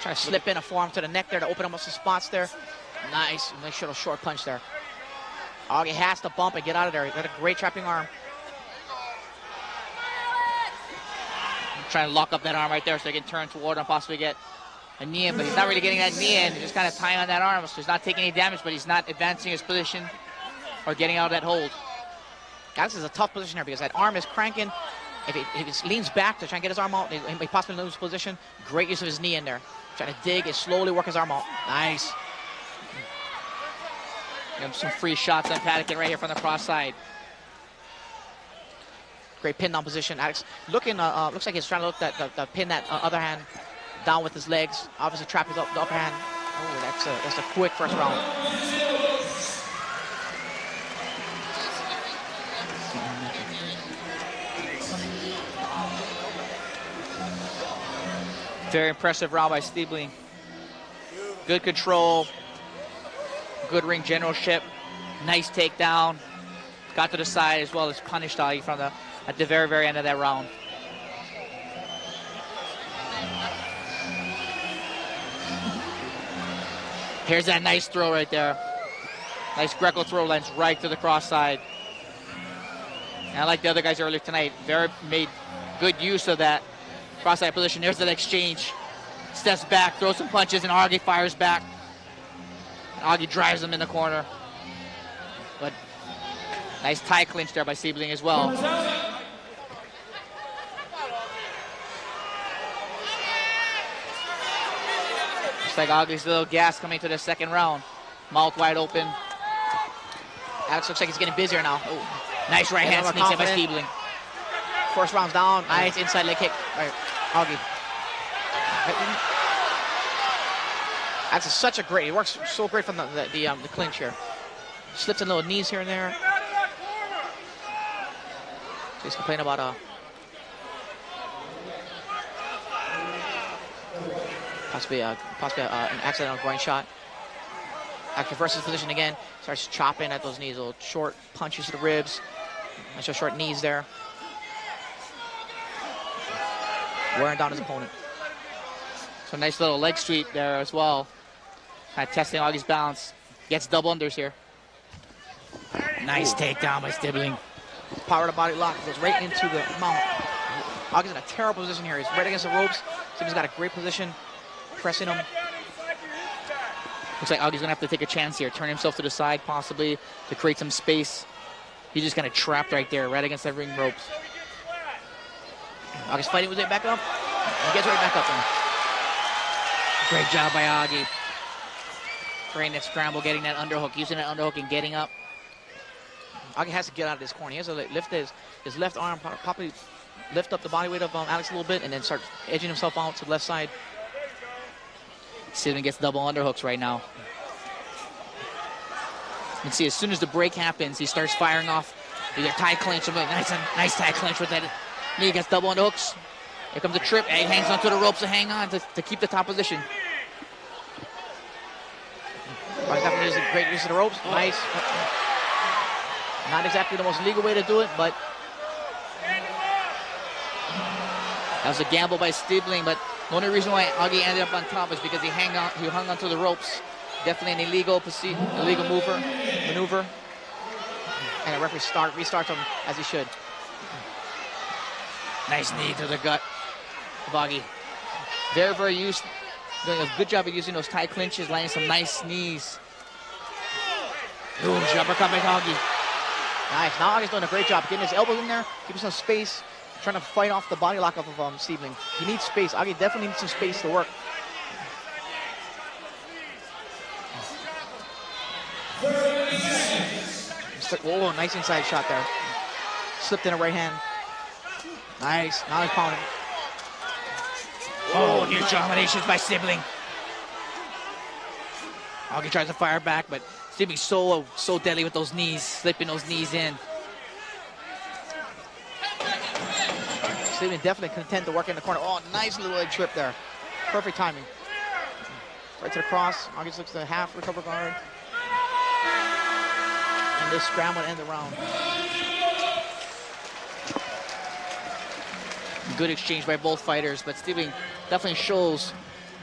Trying to slip in a forearm to the neck there to open up some spots there. Nice little short punch there. Augie has to bump and get out of there. He's got a great trapping arm. Trying to lock up that arm right there so he can turn toward and possibly get a knee in, but he's not really getting that knee in. He's just kind of tying on that arm, so he's not taking any damage, but he's not advancing his position or getting out of that hold. This is a tough position here because that arm is cranking. If he leans back to try and get his arm out, he may possibly lose position. Great use of his knee in there. Trying to dig and slowly work his arm out. Nice. Some free shots on Patakin right here from the cross side. Great pin down position. Alex looking, looks like he's trying to look the pin that other hand down with his legs. Obviously trapping the upper hand. Oh, that's a quick first round. Very impressive round by Stiebling. Good control, good ring generalship, nice takedown. Got to the side as well as punished Augie from at the very, very end of that round. Here's that nice throw right there. Nice Greco throw, lands right to the cross side. And I like the other guys earlier tonight. Made good use of that cross side position. There's that exchange. Steps back, throws some punches, and Augie fires back. Augie drives him in the corner. But nice tie clinch there by Stiebling as well. Looks like Augie's a little gas coming to the second round. Mouth wide open. Alex looks like he's getting busier now. Ooh. Nice right hand sneaks in by Stiebling. First round's down. Nice inside leg kick. All right, Augie. That's such a great. It works so great from the clinch here. Slips in little knees here and there. So he's complaining about possibly an accidental groin shot. After reverses position again, starts chopping at those knees. Little short punches to the ribs. Nice short knees there. Wearing down his opponent. So nice little leg sweep there as well. Kind of testing Augie's balance. Gets double unders here. Nice takedown by Stiebling. Power to body lock. Goes right into the mount. Augie's in a terrible position here. He's right against the ropes. Stibling's got a great position. Pressing him. Looks like Augie's going to have to take a chance here. Turn himself to the side possibly to create some space. He's just kind of trapped right there, right against the ring ropes. Augie's fighting with it back up. He gets right back up then. Great job by Augie. Creating that scramble, getting that underhook, using that underhook and getting up. Augie has to get out of this corner. He has to lift his left arm, probably lift up the body weight of Alex a little bit, and then start edging himself out to the left side. Stiebling gets double underhooks right now. You can see as soon as the break happens, he starts firing off either tie clinch, nice tie clinch with that. He gets double underhooks. Here comes a trip, and he hangs onto the ropes to hang on to keep the top position. He's a great use of the ropes. Nice. Not exactly the most legal way to do it, but that was a gamble by Stiebling, but the only reason why Augie ended up on top is because he hung onto the ropes. Definitely an illegal maneuver. And the referee restarts him as he should. Nice knee to the gut of Augie. Very, very doing a good job of using those tie clinches, landing some nice knees. Ooh, uppercut by Augie. Nice. Now Augie's doing a great job getting his elbows in there, keeping some space, trying to fight off the body lock of Stiebling. He needs space. Augie definitely needs some space to work. Whoa, nice inside shot there. Slipped in a right hand. Nice. Now he's pounding. Oh, huge dominations by Stiebling. Augie tries to fire back, but Stiebling's so deadly with those knees, slipping those knees in. Stiebling definitely content to work in the corner. Oh, nice little leg trip there. Perfect timing. Right to the cross. Augie looks to the half recover guard. And this scramble to end the round. Good exchange by both fighters, but Stiebling definitely shows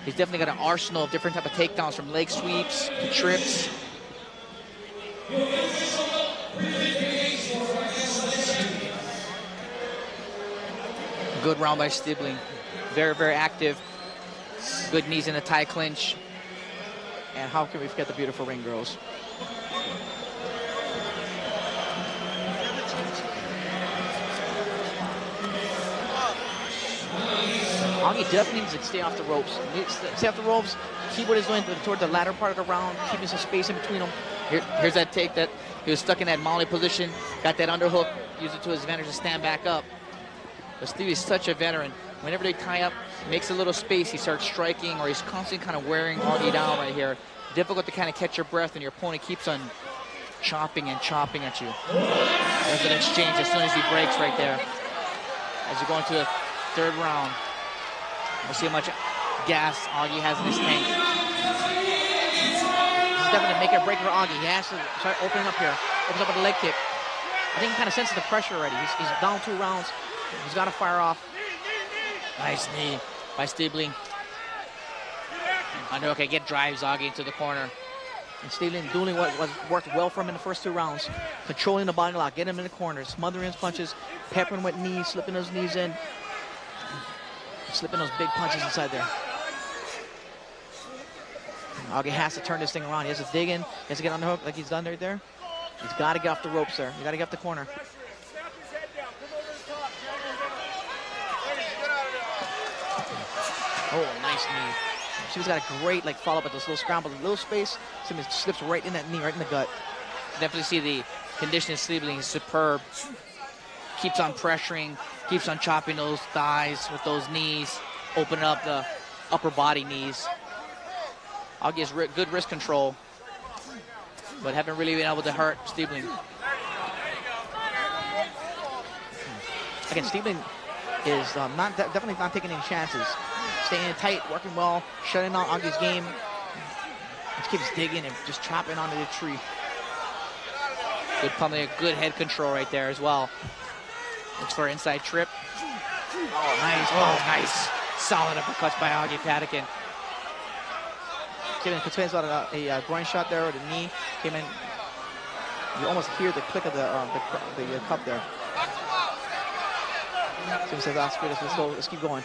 he's definitely got an arsenal of different type of takedowns, from leg sweeps to trips. Good round by Stiebling. Very, very active. Good knees in the tie clinch. And how can we forget the beautiful ring girls? Augie definitely needs to stay off the ropes. Stay off the ropes, keep what he's doing toward the latter part of the round, keeping some space in between them. Here's that take that he was stuck in that molly position, got that underhook, used it to his advantage to stand back up. But Stevie's such a veteran. Whenever they tie up, makes a little space, he starts striking, or he's constantly kind of wearing Augie down right here. Difficult to kind of catch your breath, and your opponent keeps on chopping and chopping at you. There's an exchange as soon as he breaks right there. As you go into the third round, we'll see how much gas Augie has in his tank. This is definitely a make or break for Augie. He has to start opening up here. Opens up with a leg kick. I think he kind of senses the pressure already. He's down 2 rounds. He's got to fire off. Nice knee by Stiebling. Underhook again drives Augie into the corner. And Stiebling doing what worked well for him in the first 2 rounds. Controlling the body lock, getting him in the corner, smothering his punches, peppering with knees, slipping those knees in. Slipping those big punches inside there. Augie has to turn this thing around. He has to dig in. He has to get on the hook like he's done right there. He's got to get off the ropes there. He's got to get off the corner. Oh, nice knee. She's got a great follow-up with this little scramble, a little space. Simmons slips right in that knee, right in the gut. Definitely see the condition of Stiebling is superb. Keeps on pressuring, keeps on chopping those thighs with those knees, opening up the upper body knees. Augie has good wrist control, but haven't really been able to hurt Stiebling. Again, Stiebling is definitely not taking any chances. Staying tight, working well, shutting out Augie's game. Just keeps digging and just chopping onto the tree. Good pummeling, good head control right there as well. Looks for an inside trip. Oh, nice. Oh, nice. Solid uppercuts by Augie Patakin. Came in, complains about a groin shot there with a knee. Came in. You almost hear the click of the cup there. So he says, let's keep going.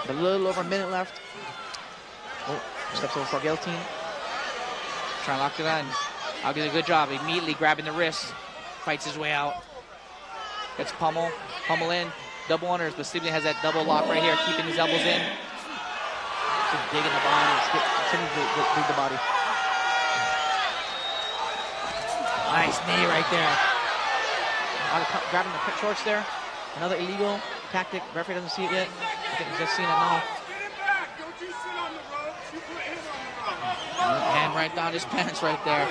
A little over a minute left. Oh, steps over for guillotine. Trying to lock it on. Augie did a good job. Immediately grabbing the wrist. Fights his way out. Gets pummel in. Double unders, but Stiebling has that double lock right here, keeping his elbows in. Just digging the body. Continuing to dig the body. Nice knee right there. Grabbing the shorts there. Another illegal tactic. Referee doesn't see it yet. I think he's just seen it now. Hand right down his pants right there.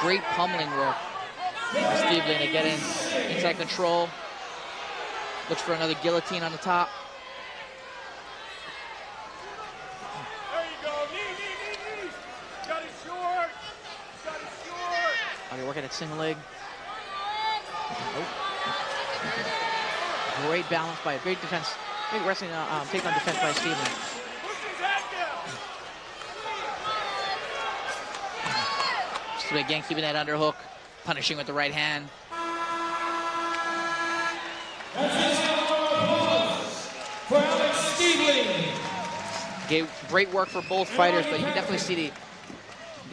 Great pummeling work by Stiebling to get in inside control. Looks for another guillotine on the top. There you go. Knee. Got it short. Okay, working at single leg. Oh. Great balance by great defense. Great wrestling take on defense by Stiebling. Again, keeping that underhook, punishing with the right hand. For Alex Stiebling. Great work for both fighters, but you can definitely see the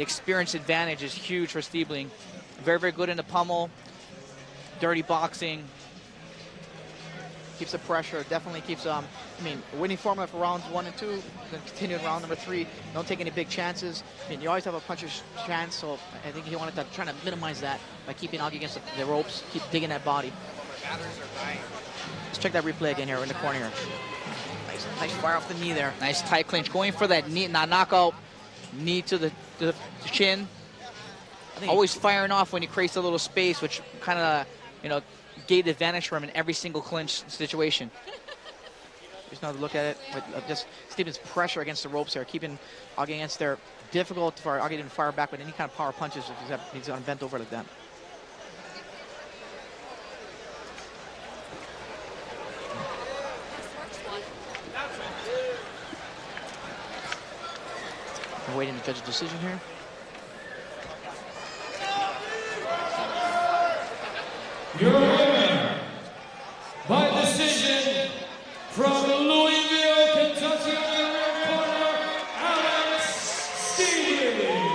experience advantage is huge for Stiebling. Very, very good in the pummel, dirty boxing. Keeps the pressure, definitely keeps, winning formula for rounds 1 and 2, then continue in round number 3. Don't take any big chances. You always have a puncher's chance, so I think he wanted to try to minimize that by keeping Augie against the ropes, keep digging that body. Let's check that replay again here in the corner here. Nice fire off the knee there. Nice tight clinch, going for that knee, knockout knee to the chin. Always firing off when he creates a little space, which kind of, gave the advantage for him in every single clinch situation. Just another look at it, but just Stiebling's pressure against the ropes there, keeping Augie against there. Difficult for Augie to fire back with any kind of power punches if he's on bent over like that. We're waiting to judge a decision here. Your winner by decision from Louisville, Kentucky, on the red corner, Alex Stiebling.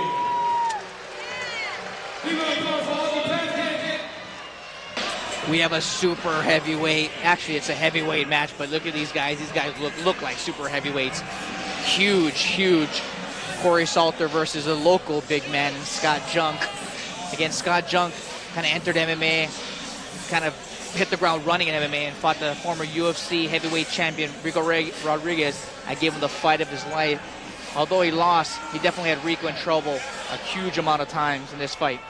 We have a super heavyweight. Actually, it's a heavyweight match, but look at these guys. These guys look like super heavyweights. Huge. Corey Salter versus a local big man, Scott Junk. Again, Scott Junk kind of entered MMA, kind of hit the ground running in MMA and fought the former UFC heavyweight champion Rico Rodriguez. I gave him the fight of his life. Although he lost, he definitely had Rico in trouble a huge amount of times in this fight.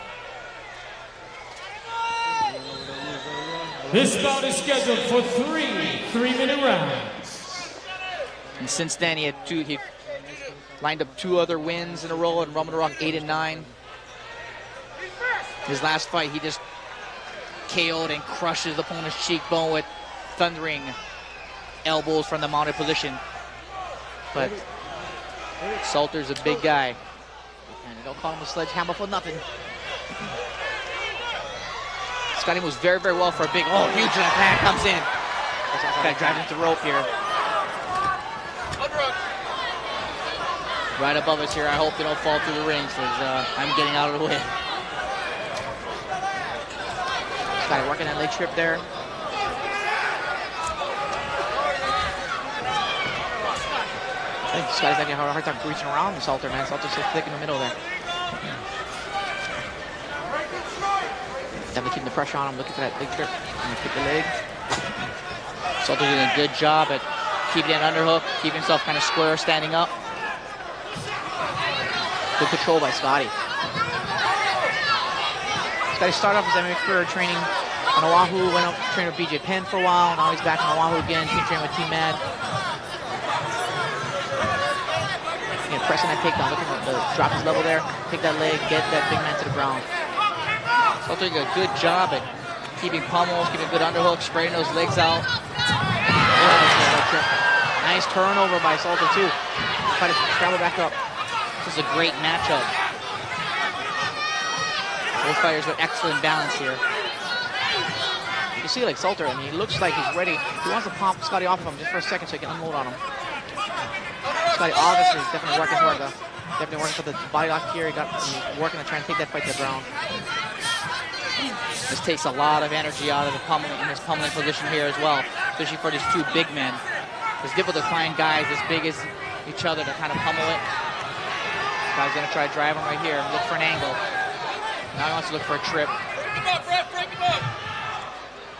This bout is scheduled for 3-minute rounds. And since then, he lined up 2 other wins in a row, and Roman Rock 8 and 9. His last fight, he just KO'd and crushed his opponent's cheekbone with thundering elbows from the mounted position. But Salter's a big guy, and they don't call him a sledgehammer for nothing. Scotty moves very, very well for a big, huge impact comes in. Got to drive into the rope here. Right above us here. I hope they don't fall through the rings, because I'm getting out of the way. Scotty working that leg trip there. I think Scotty's having a hard time reaching around the Salter, man. Salter's so thick in the middle there. Definitely keeping the pressure on him, looking for that leg trip. And kick the leg. Salter's doing a good job at keeping that underhook, keeping himself kind of square, standing up. Good control by Scotty. Scotty started off his MMA career training on Oahu, went up training with BJ Penn for a while, now he's back in Oahu again, team training with Team Mad. Again, pressing that takedown, looking at the drop his level there, take that leg, get that big man to the ground. Salter doing a good job at keeping pummels, keeping good underhooks, spreading those legs out. Nice turnover by Salter too. Try to scramble back up. This is a great matchup. Both fighters with excellent balance here. You can see like Salter, I mean, he looks like he's ready. He wants to pump Scotty off of him just for a second so he can unload on him. Scotty obviously is definitely working for the body lock here. He's working to try and take that fight to the ground. This takes a lot of energy out of the pummeling in his pummeling position here as well, especially for these 2 big men. It's difficult to find guys as big as each other to kind of pummel it. Guy's gonna try to drive him right here and look for an angle. Now he wants to look for a trip.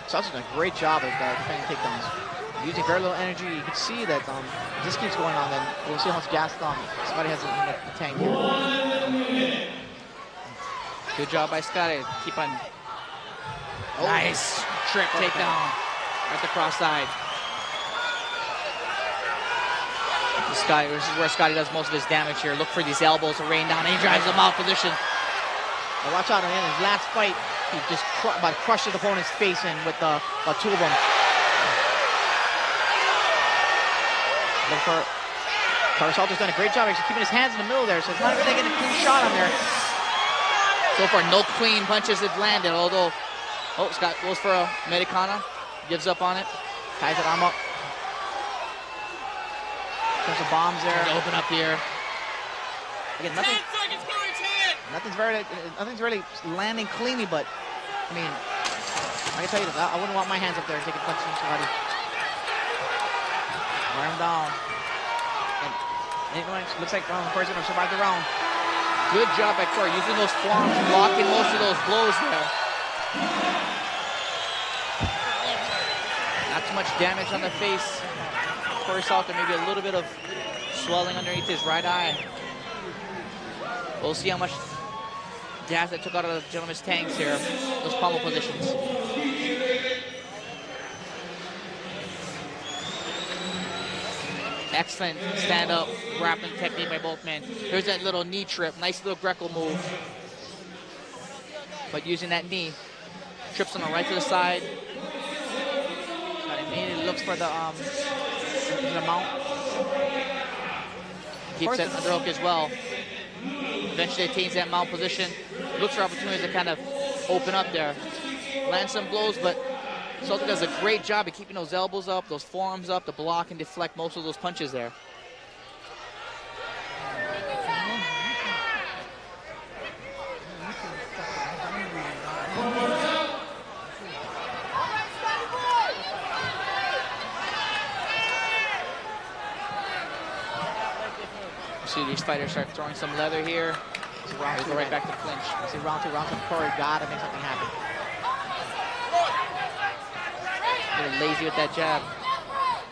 Salter's doing a great job of defending takedowns. Using very little energy. You can see that if this keeps going on, then we'll see how much gas Scotty has in the tank here. Good job by Scotty. Keep on. Nice trip takedown at the cross side. This is where Scotty does most of his damage here. Look for these elbows to rain down, and he drives them out position. But watch out, in his last fight, he just about crushed his opponent's face in with about 2 of them. Look for Salter's done a great job actually keeping his hands in the middle there, so it's not even getting a clean shot on there. So far, no clean punches have landed, although, Scott goes for a Americana, gives up on it, ties that arm up. There's some bombs there. Open up here. Again, nothing's really landing cleanly, but I mean, I can tell you this, I wouldn't want my hands up there taking punches from somebody. Wear him down. And it looks like Corey's gonna survive the round. Good job by Corey, using those forearms, blocking most of those blows there. Not too much damage on the face. Corey Salter, maybe a little bit of swelling underneath his right eye. We'll see how much gas that took out of the gentleman's tanks here, those pommel positions. Excellent stand-up grappling technique by both men. Here's that little knee trip, nice little Greco move. But using that knee, trips on the right to the side. Immediately looks for the mount. Keeps that underhook as well. Eventually attains that mount position. Looks for opportunities to kind of open up there. Land some blows, but Salter does a great job of keeping those elbows up, those forearms up, to block and deflect most of those punches there. See these fighters start throwing some leather here. So round 2, go right back to clinch. You see round 2, Corey gotta make something happen. A little lazy with that jab.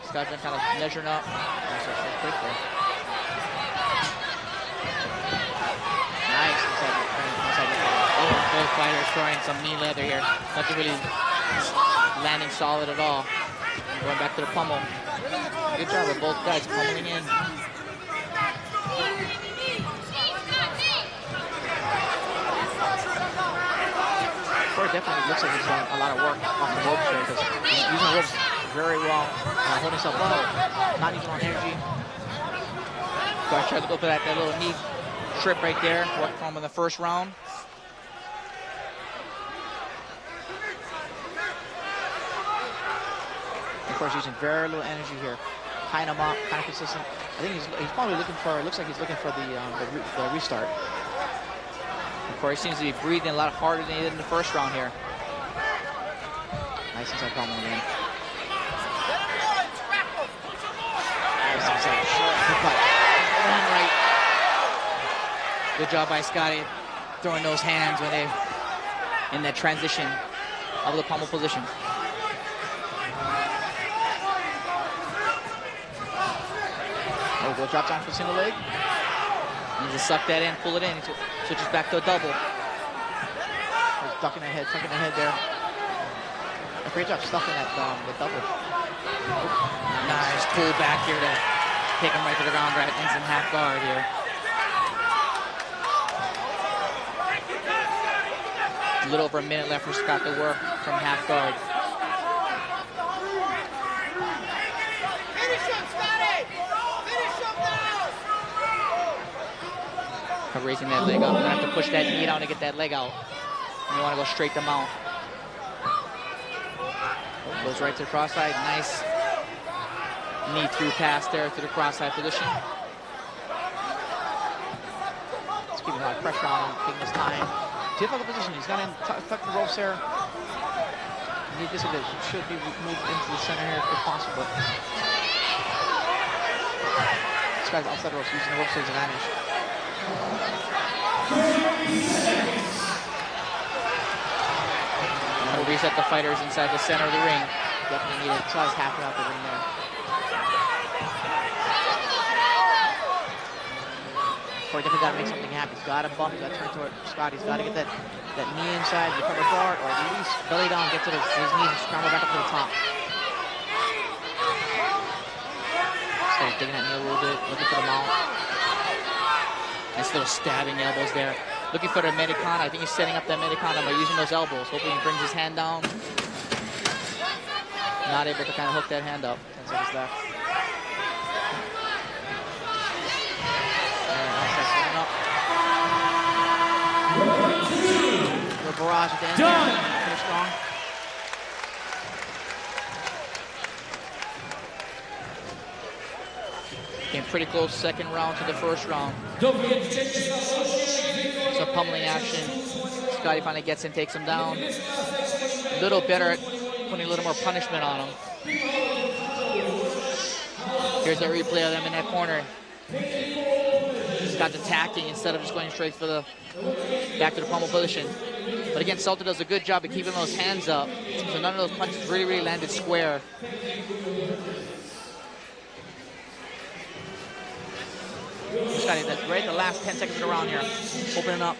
Scott's been kind of measuring up. Quick there. Nice. Both fighters throwing some knee leather here. Nothing really landing solid at all. Going back to the pummel. Good job of both guys pummeling in. Corey definitely looks like he's done a lot of work off the ropes there because he's using the ropes very well, holding himself up, not even on energy. So I tried to go for that little knee trip right there, worked from him in the first round. Of course, using very little energy here, tying him up, kind of consistent. I think he's probably looking for. It looks like he's looking for the restart. Of course, he seems to be breathing a lot harder than he did in the first round here. Nice inside pummel again. Right. Good job by Scotty throwing those hands when they in that transition of the pummel position. Oh, go drop down for a single leg. And just suck that in, pull it in. Switches back to a double. He's ducking ahead there. A great job stuffing that the double. Oh, nice pull back here to take him right to the ground, right? Ends in half guard here. A little over a minute left for Scott to work from half guard. Finish him, Scotty! Finish him now! Raising that leg up. You're gonna have to push that knee down to get that leg out. And you want to go straight to mount. Goes right to the cross side. Nice knee through pass there to the cross side position. Just keeping a lot of pressure on him, taking his time. Difficult position. He's got to tuck the ropes there. This should be moved into the center here if possible. This guy's outside the ropes, using the ropes to his advantage. Now we'll reset the fighters inside the center of the ring. Definitely needed. So he's halfway out the ring there. Corey definitely got to make something happen. He's got to bump. He's got to turn toward Scott. He's got to get that knee inside, recover guard, or at least belly down, get to his knees and scramble back up to the top. So he's digging that knee a little bit, looking for the mount. Nice little stabbing elbows there. Looking for the Americana. I think he's setting up that Americana by using those elbows. Hoping he brings his hand down. Not able to kind of hook that hand up. 10 seconds left. The barrage at the end. Finish strong. Came pretty close second round to the first round. Don't forget to check this out. So pummeling action. Scotty finally gets in, takes him down. A little better at putting a little more punishment on him. Here's a replay of them in that corner. Scott's attacking instead of just going straight for the back to the pummel position. But again, Salter does a good job of keeping those hands up. So none of those punches really landed square. Scotty, that's right in the last 10 seconds of the round here. Opening up.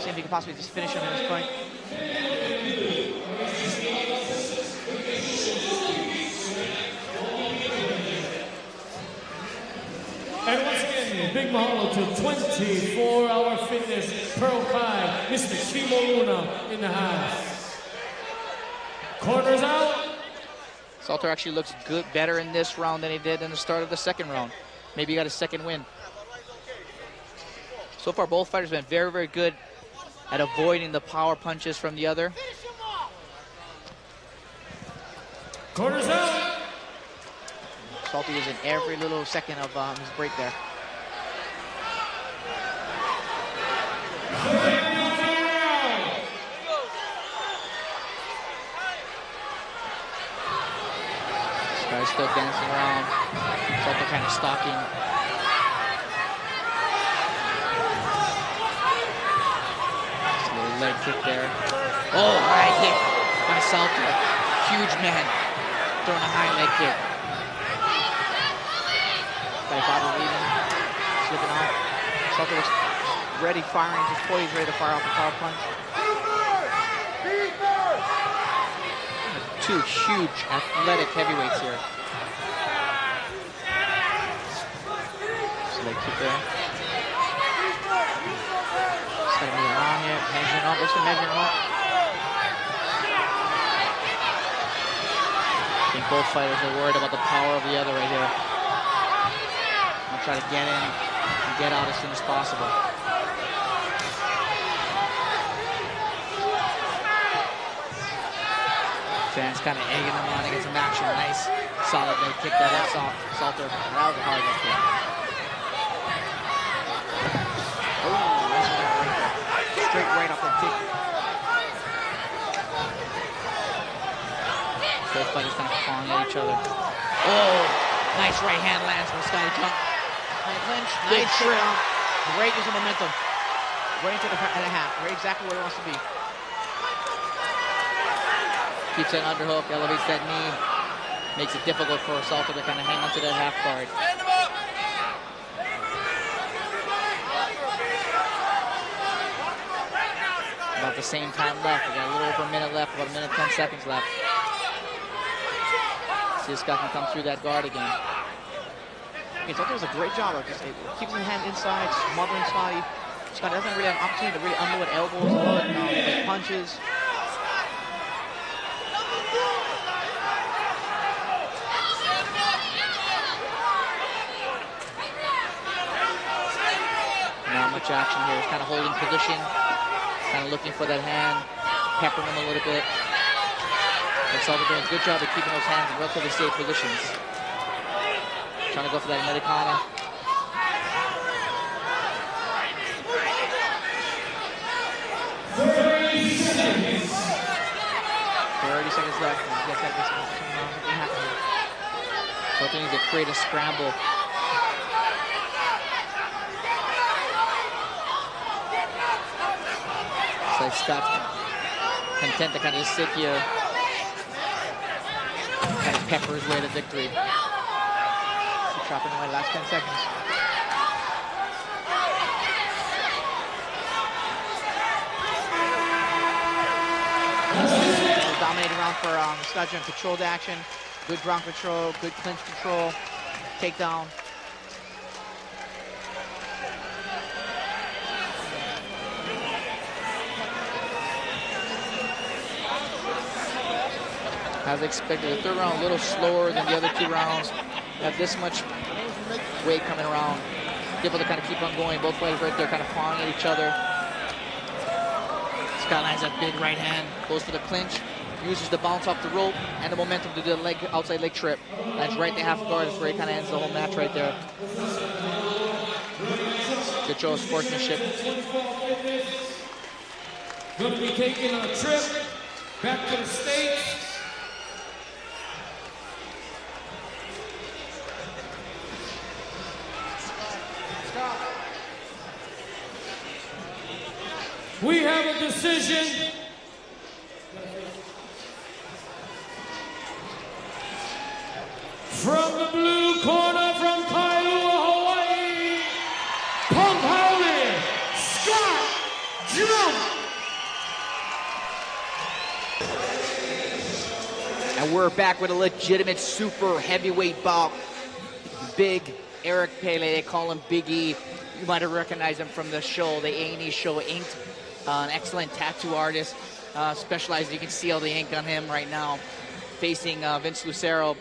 See if he can possibly just finish him at this point. And once again, big mahalo to 24-Hour Fitness, Pearl Kai, Mr. Kimo Luna in the house. Corners out. Salter actually looks good, better in this round than he did in the start of the second round. Maybe he got a second win. So far, both fighters have been very, very good at avoiding the power punches from the other. Corners out. Salty using every little second of his break there. This guy's still dancing around. Salty kind of stalking. Just a little leg kick there. Oh, high kick by Salty. Huge man throwing a high leg kick. By Bobby leading, slipping out. Salter was ready, firing, just poised, ready to fire off the power punch. two huge athletic heavyweights here. So leg kick there. Just gotta move around here, measuring up, listen, measuring up. I think both fighters are worried about the power of the other right here. I'll try to get in and get out as soon as possible. Fans kind of egging them on to get some action. Nice, solid leg kick there. That's Salter. That was a hard leg kick. Oh, nice one right there. Straight right off the kick. Both fighters kind of clawing at each other. Oh, nice right hand lands from Scotty Jump. Clinch, nice shrimp. Great use of momentum. Right into the half. Right exactly where he wants to be. Keeps that underhook, elevates that knee, makes it difficult for Salter to kind of hang onto that half guard. About the same time left. We got a little over a minute left, about a minute 10 seconds left. See if Scott can come through that guard again. Okay, Salter does a great job of just keeping the hand inside, smothering Scotty. Scott doesn't really have an opportunity to really unload elbows, make punches. Not much action here. He's kind of holding position, kind of looking for that hand, peppering him a little bit. But Salter doing a good job of keeping those hands in relatively safe positions. Trying to go for that Americana. 30 seconds left. Salter needs to create a scramble. It's like Scott's content to kind of just sit here, kind of pepper his way to victory. Keep chopping away last 10 seconds. Dominating round for Scott Jump. Controlled action, good ground control, good clinch control, takedown. As expected, the third round a little slower than the other two rounds. Have this much weight coming around. Difficult to kind of keep on going. Both fighters right there kind of clawing at each other. Scott lands that big right hand, goes for the clinch, uses the bounce off the rope and the momentum to do the outside leg trip. Lands right to half guard. That's where he kind of ends the whole match right there. Good show of sportsmanship. Going to be taking a trip back to the States. We have a decision. From the blue corner from Kailua, Hawaii, Punk Howley, Scott Jump. And we're back with a legitimate super heavyweight bout. Big Eric Pele, they call him Big E. You might have recognized him from the show, the A&E show, Inked. An excellent tattoo artist, specialized. You can see all the ink on him right now, facing Vince Lucero.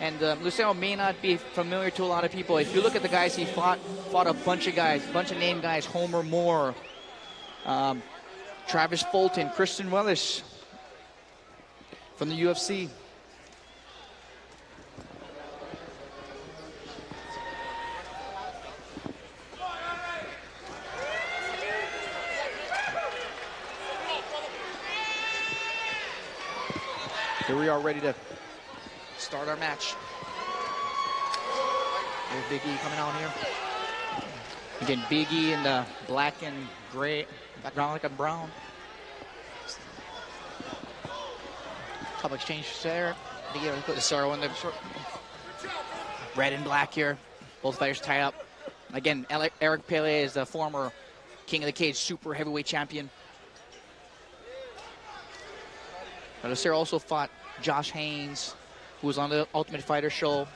And Lucero may not be familiar to a lot of people. If you look at the guys he fought a bunch of guys, a bunch of name guys, Homer Moore, Travis Fulton, Christian Wellish from the UFC. Here we are ready to start our match. There's Big E coming out here. Again, Big E in the black and gray, background like a brown. Couple exchange there. Big E put the sorrow in the short. Red and black here. Both fighters tied up. Again, Eric Pele is the former King of the Cage super heavyweight champion. Lucero also fought Josh Haynes, who was on the Ultimate Fighter show.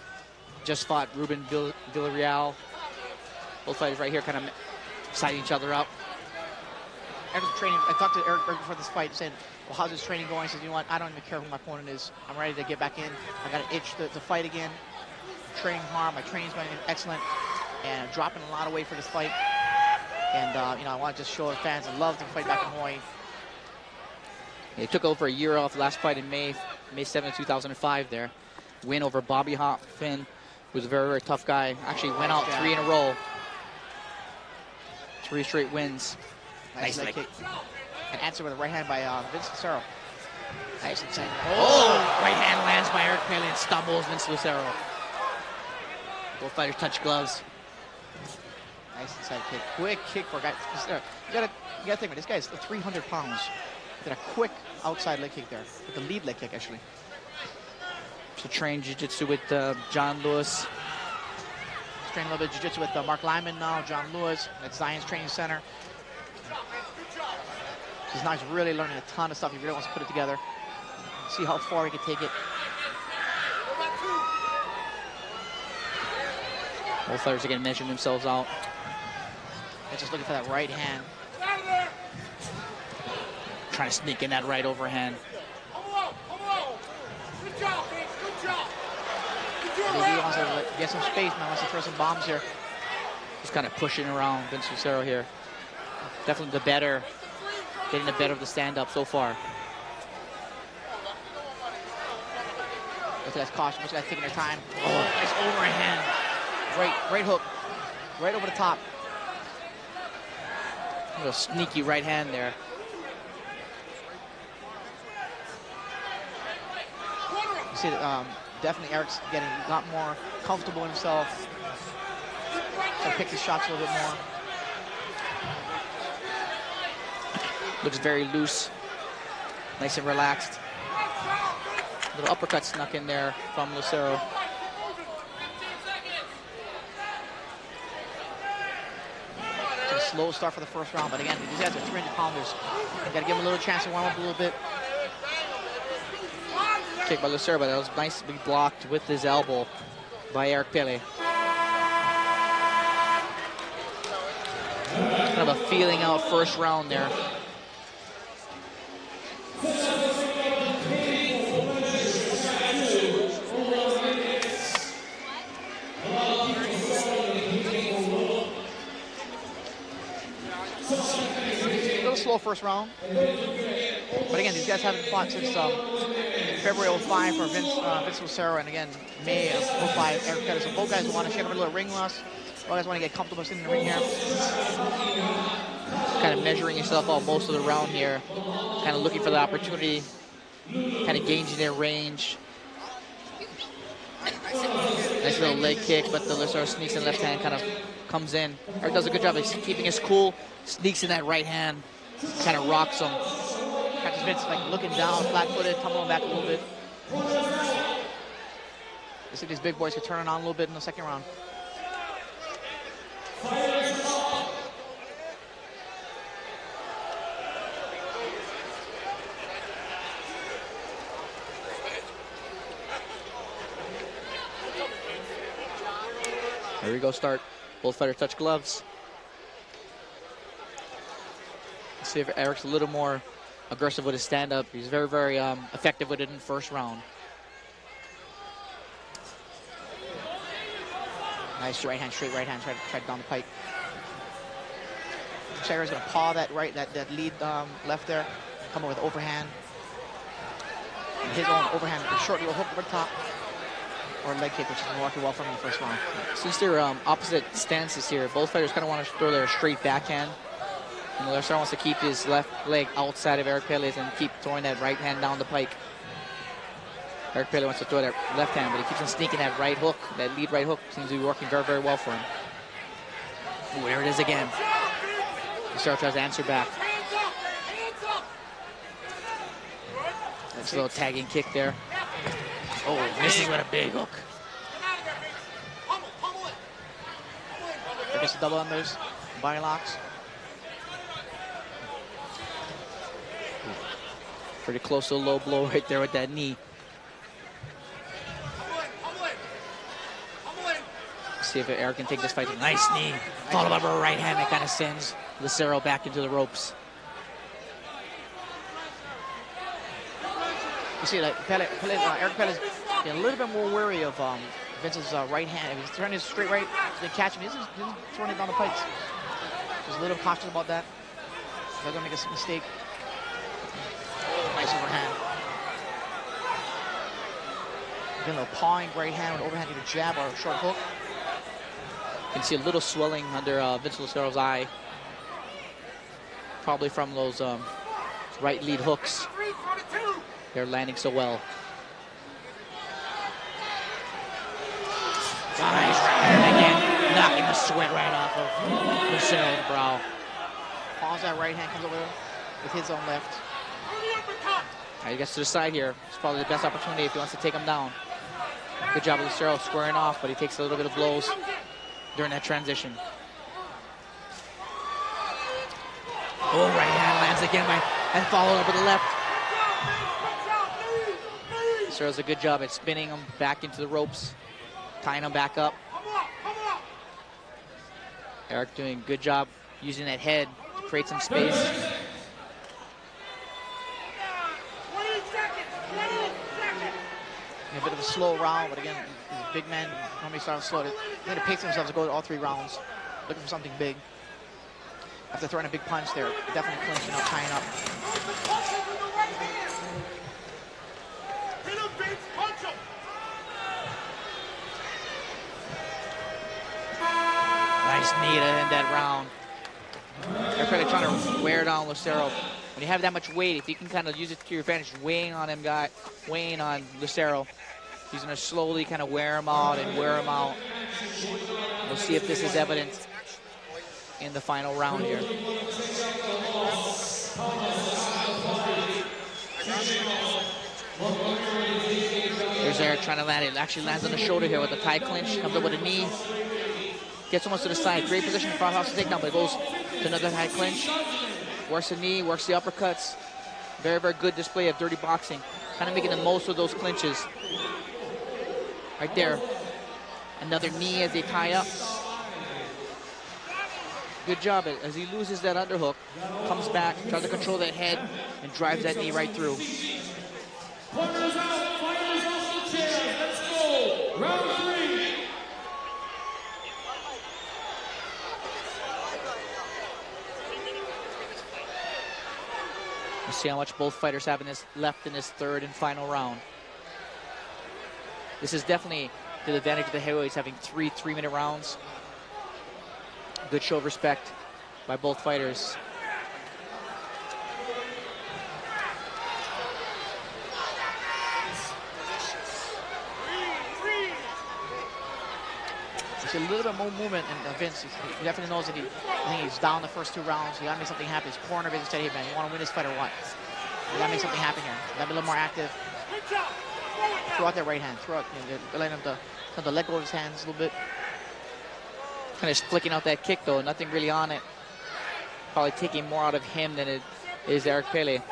Just fought Ruben Villarreal. Both fighters right here kind of siding each other up. Eric's training. I talked to Eric right before this fight, saying, well, how's his training going? He says, you know what, I don't even care who my opponent is. I'm ready to get back in. I got an itch to fight again. I'm training hard. My training's going excellent. And I'm dropping a lot of weight for this fight. And, you know, I want to just show the fans I love to fight back in Hawaii. He took over a year off. Last fight in May 7th, 2005 there. Win over Bobby Hoffman, who was a very, very tough guy. Actually went out 3 in a row. 3 straight wins. Nice leg kick. And answer with a right hand by Vince Lucero. Nice inside. Oh! Right hand lands by Eric Pele and stumbles Vince Lucero. Both fighters touch gloves. Nice inside kick. Quick kick for a guy. You gotta think about this guy is 300 pounds. Did a quick outside leg kick there. With the lead leg kick, actually. So trained jiu-jitsu with John Lewis. He's training a little bit of jiu-jitsu with Mark Lyman now, John Lewis at Zion's Training Center. He's now really learning a ton of stuff. He really wants to put it together. See how far he can take it. Both fighters are going to measure themselves out. They're just looking for that right hand. Trying to sneak in that right overhand. He wants to get some space, man. Wants to throw some bombs here. Just kind of pushing around Vince Lucero here. Definitely the better. Getting the better of the stand-up so far. Both guys cautious. Both guys taking their time. Oh, nice overhand. Right hook. Right over the top. A little sneaky right hand there. You see that definitely Eric's getting a lot more comfortable in himself. So pick his shots a little bit more. Looks very loose, nice and relaxed. Little uppercut snuck in there from Lucero. It's a slow start for the first round, but again, these guys are 300-pounders. You got to give them a little chance to warm up a little bit. Kick by Lucero, but that was nicely blocked with his elbow by Eric Pele. Kind of a feeling out first round there. A little slow first round. But again, these guys haven't fought since February 05 for Vince Lucero, and again, May of 05, Eric Pele. So both guys want to shave a little ring rust. Both guys want to get comfortable sitting in the ring here. Kind of measuring yourself out most of the round here. Kind of looking for the opportunity. Kind of gauging their range. Nice little leg kick, but the Lucero sneaks in left hand, kind of comes in. Eric does a good job of keeping his cool. Sneaks in that right hand. Kind of rocks him. Catches Vince like looking down, flat-footed, tumbling back a little bit. I think these big boys could turn it on a little bit in the second round. Here we go, start. Both fighters touch gloves. Let's see if Eric's a little more aggressive with his stand-up. He's very, very effective with it in the first round. Nice right hand, straight right hand, try down the pike. Sarah's gonna paw that right, that lead left there, come over with overhand. And his own overhand, a short little hook over the top, or a leg kick, which is working well for him in the first round. Since they're opposite stances here, both fighters kind of want to throw their straight backhand. And Lucero wants to keep his left leg outside of Eric Pele's and keep throwing that right hand down the pike. Eric Pele wants to throw that left hand, but he keeps on sneaking that right hook. That lead right hook seems to be working very, very well for him. Ooh, there it is again. Lucero tries to answer back. That's a little tagging kick there. Oh, missing with a big hook. There gets the double unders, body locks. Pretty close to a low blow right there with that knee. See if Eric can take this fight. Nice knee. Followed by a right hand that kind of sends Lucero back into the ropes. You see, like Eric Pelle's a little bit more wary of Vince's right hand. If he's throwing his straight right, he's going to catch him. He's throwing it down the pipes. He's a little cautious about that. They're going to make a mistake. Nice overhand. Again, a little pawing right hand with overhand, either jab or a short hook. You can see a little swelling under Vince Lucero's eye. Probably from those right lead hooks. They're landing so well. Nice right hand again, knocking the sweat right off of Lucero's brow. Paws that right hand, comes over with his own left. He gets to the side here. It's probably the best opportunity if he wants to take him down. Good job of Lucero squaring off, but he takes a little bit of blows during that transition. Oh, right hand lands again and followed up with the left. Lucero does a good job at spinning him back into the ropes, tying him back up. Eric doing a good job using that head to create some space. A bit of a slow round, but again, he's a big man. Normally starts slow. They need to pace themselves to go to all 3 rounds, looking for something big. After throwing a big punch there, definitely clinching up, tying up. Nice knee to end that round. They're kind of trying to wear down Lucero. When you have that much weight, if you can kind of use it to your advantage, weighing on Lucero, he's going to slowly kind of wear him out and wear him out. We'll see if this is evident in the final round here. There's Eric trying to land it. Actually lands on the shoulder here with a tie clinch. Comes up with a knee. Gets almost to the side. Great position for House to take down, but it goes to another high clinch. Works the knee, works the uppercuts. Very, very good display of dirty boxing. Kind of making the most of those clinches. Right there. Another knee as they tie up. Good job. As he loses that underhook, comes back, tries to control that head, and drives that knee right through. Corners out, fighters off the chair. Let's go. Round 3. We'll see how much both fighters have left in this third and final round. This is definitely to the advantage of the heavyweights, having 3 3-minute rounds. Good show of respect by both fighters. There's a little bit more movement in Vince. He definitely knows that I think he's down the first 2 rounds. You gotta make something happen. His corner basically said, hey man, you wanna win this fight or what? You gotta make something happen here. You gotta be a little more active. Throw out that right hand. Throw out, letting him to let go of his hands a little bit. Kind of flicking out that kick though, nothing really on it. Probably taking more out of him than it is Eric Pele. A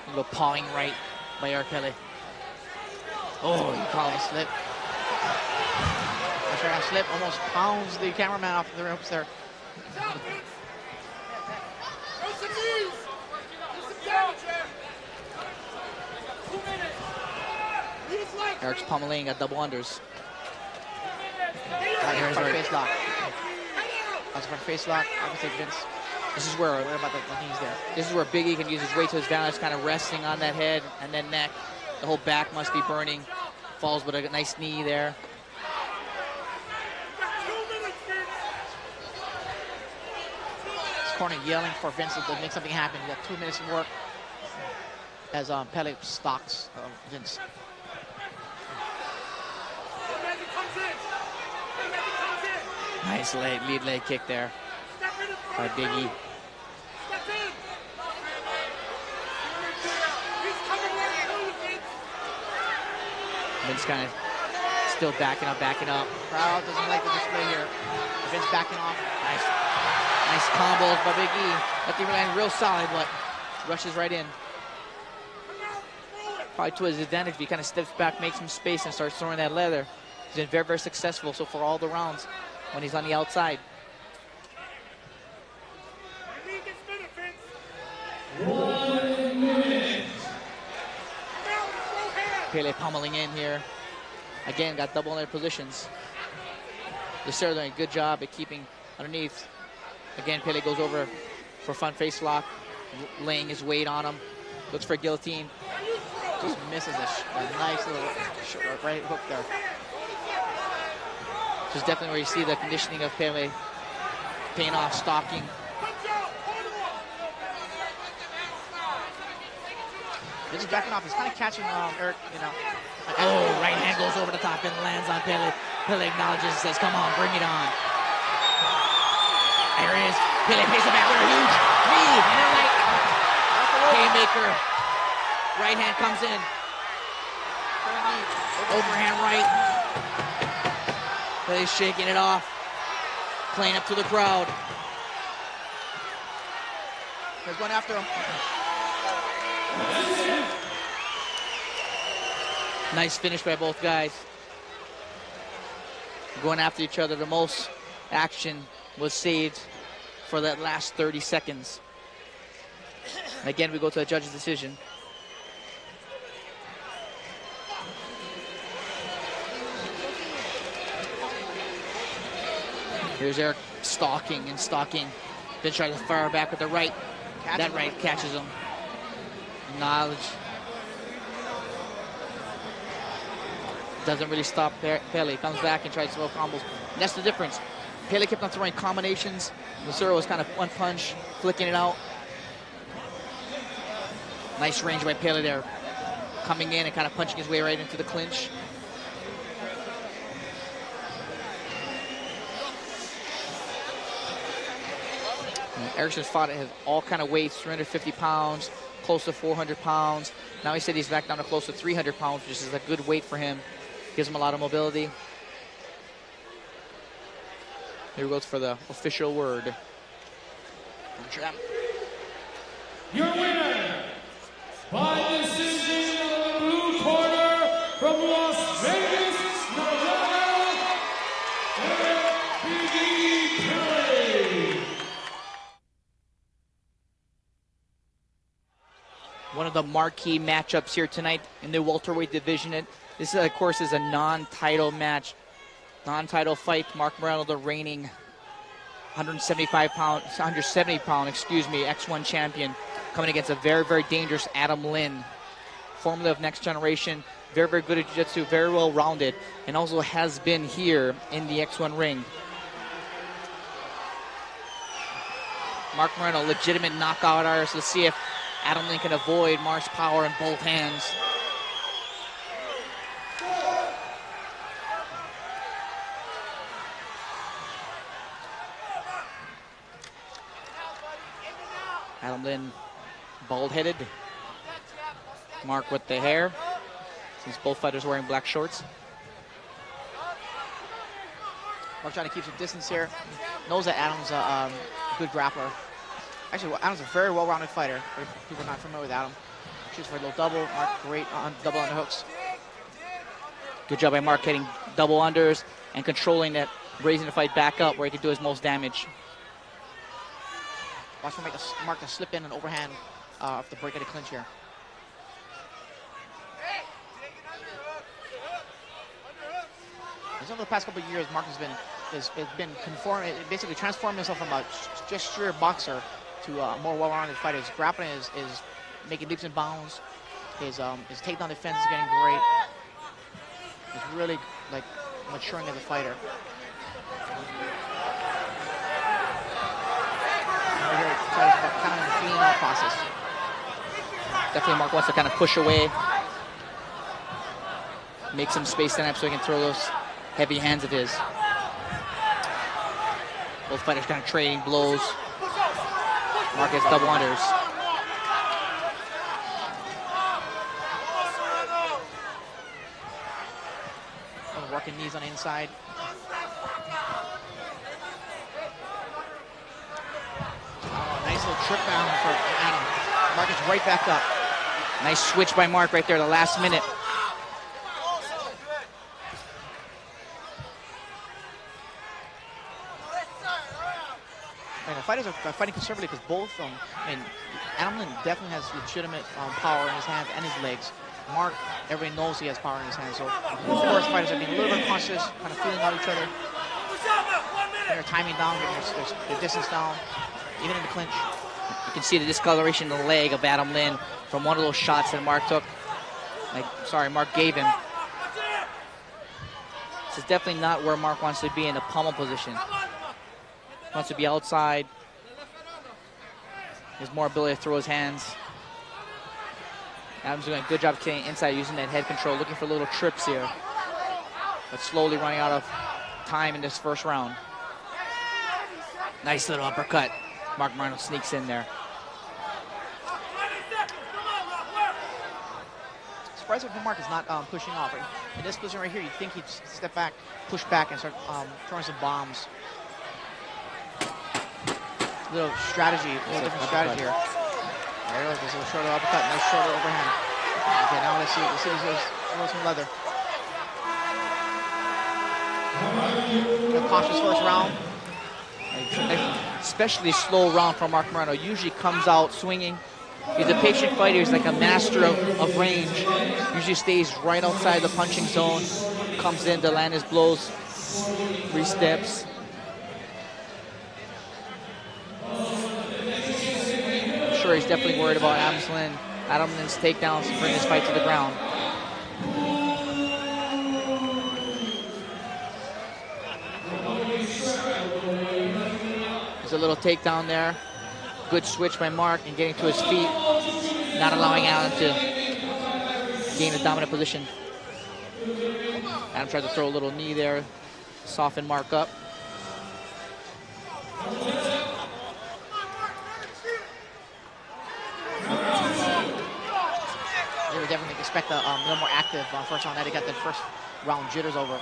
little pawing right by Eric Pele. Oh, he called a slip. That's right, a slip. Almost pounds the cameraman off the ropes there. Eric's pummeling at double unders. Here's our face lock. That's for face lock. Obviously, Vince. This is where about the knees there. This is where Big E can use his weight to his advantage, kind of resting on that head and then neck. The whole back must be burning. Falls with a nice knee there. This corner yelling for Vince to make something happen. You got 2 minutes to work as Pele stalks Vince. Nice lead leg kick there by Big E. Vince kind of still backing up. Crowd doesn't like the display here. Vince backing off. Nice combos by Big E. That thing land real solid, but rushes right in. probably to his advantage if he kind of steps back, makes some space, and starts throwing that leather. He's been very, very successful so far all the rounds when he's on the outside. Pele pummeling in here. Again, got double in their positions. Lucero doing a good job at keeping underneath. Again, Pele goes over for front face lock, laying his weight on him. Looks for a guillotine. Just misses a nice little right hook there. This is definitely where you see the conditioning of Pele paying off, stalking. This is backing off. He's kind of catching Eric, you know. Oh, right hand goes over the top and lands on Pele. Pele acknowledges and says, come on, bring it on. There it is. Pele pays it back with a huge knee. And then haymaker. Right hand comes in. Overhand right. Pele's shaking it off. Playing up to the crowd. They're going after him. Nice finish by both guys. Going after each other. The most action was saved for that last 30 seconds. Again, we go to the judge's decision. Here's Eric stalking and stalking. Then tries to fire back with the right. That right catches him. Knowledge. Doesn't really stop Pele. Comes back and tries to throw combos. And that's the difference. Pele kept on throwing combinations. Lucero was kind of one punch, flicking it out. Nice range by Pele there. Coming in and kind of punching his way right into the clinch. Ericsson's fought at all kind of weights, 350 pounds, close to 400 pounds. Now he said he's back down to close to 300 pounds, which is a good weight for him. Gives him a lot of mobility. Here goes for the official word. Your winner, by decision of the blue corner from Las Vegas, Nevada, Biggie Pele. One of the marquee matchups here tonight in the welterweight division. This, of course, is a non-title match, non-title fight. Mark Moreno, the reigning 170 pound, X1 champion, coming against a very, very dangerous Adam Lynn, formerly of Next Generation, very, very good at jiu-jitsu, very well-rounded, and also has been here in the X1 ring. Mark Moreno, legitimate knockout artist. Let's see if Adam Lynn can avoid Mark's power in both hands. Adam Lynn, bald-headed. Mark with the hair, since both fighters wearing black shorts. Mark trying to keep some distance here. Knows that Adam's a good grappler. Actually, Adam's a very well-rounded fighter. For people not familiar with Adam. Shoots for a little double. Mark great on double underhooks. Good job by Mark hitting double unders and controlling that, raising the fight back up where he can do his most damage. Watch for Mark to slip in an overhand off the break of the clinch here. Over the past couple of years, Mark has been basically transforming himself from a just sheer boxer to a more well-rounded fighter. His grappling is making leaps and bounds. His takedown defense is getting great. He's really like maturing as a fighter. Kind of in the feeding out process. Definitely Mark wants to kind of push away, make some space stand up so he can throw those heavy hands of his. Both fighters kind of trading blows. Mark gets double unders. Working knees on the inside. Nice little trip down for Adam. Mark is right back up. Nice switch by Mark right there, the last minute. And the fighters are fighting conservatively because both of them, I mean, Adam Lin definitely has legitimate power in his hands and his legs. Mark, everybody knows he has power in his hands. So, of course, fighters are being a little bit cautious, kind of feeling out each other. They're timing down, getting their distance down, even in the clinch. You can see the discoloration in the leg of Adam Lin from one of those shots that Mark took. Mark gave him. This is definitely not where Mark wants to be in the pummel position. He wants to be outside. He has more ability to throw his hands. Adam's doing a good job staying inside, using that head control, looking for little trips here. But slowly running out of time in this first round. Nice little uppercut. Mark Moreno sneaks in there. Surprised if Mark is not pushing off. Right? In this position right here, you'd think he'd step back, push back, and start throwing some bombs. Little strategy, a little different strategy here. There it goes, this little shorter uppercut, nice shorter overhand. Okay, now let's see some leather. A cautious first round. Especially slow round from Mark Moreno. Usually comes out swinging. He's a patient fighter. He's like a master of range. Usually stays right outside the punching zone. Comes in to land his blows. 3 steps. I'm sure he's definitely worried about Adam Lin's takedowns to bring this fight to the ground. There's a little takedown there. Good switch by Mark and getting to his feet, not allowing Adam to gain a dominant position. Adam tried to throw a little knee there, soften Mark up. They would definitely expect a little more active first round. Now they got that first round jitters over.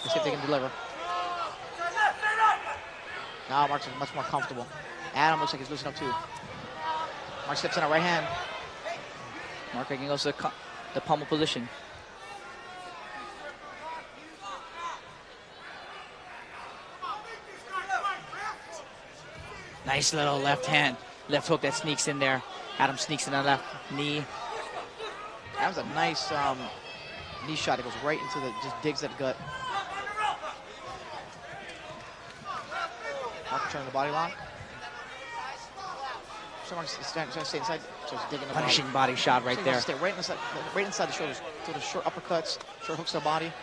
Let's see if they can deliver. Now Mark's much more comfortable. Adam looks like he's loosening up too. Mark steps in a right hand. Mark again goes to the pummel position. Nice little left hand, left hook that sneaks in there. Adam sneaks in the left knee. That was a nice knee shot. It goes right into just digs at the gut. Mark turning the body lock. Someone's trying to stay inside, so he's digging the Punishing body shot right there. Stay right inside the shoulders. So the short uppercuts, short hooks to the body.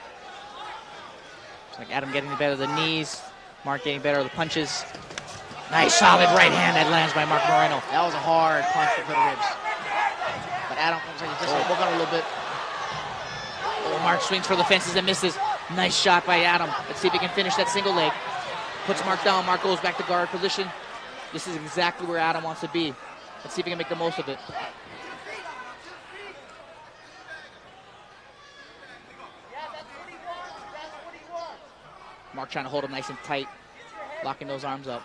It's like Adam getting the better of the knees, Mark getting better of the punches. Nice solid right hand that lands by Mark Moreno. That was a hard punch for the ribs. But Adam looks like he's just woke on a little bit. Oh, Mark swings for the fences and misses. Nice shot by Adam. Let's see if he can finish that single leg. Puts Mark down. Mark goes back to guard position. This is exactly where Adam wants to be. Let's see if he can make the most of it. Mark trying to hold him nice and tight, locking those arms up.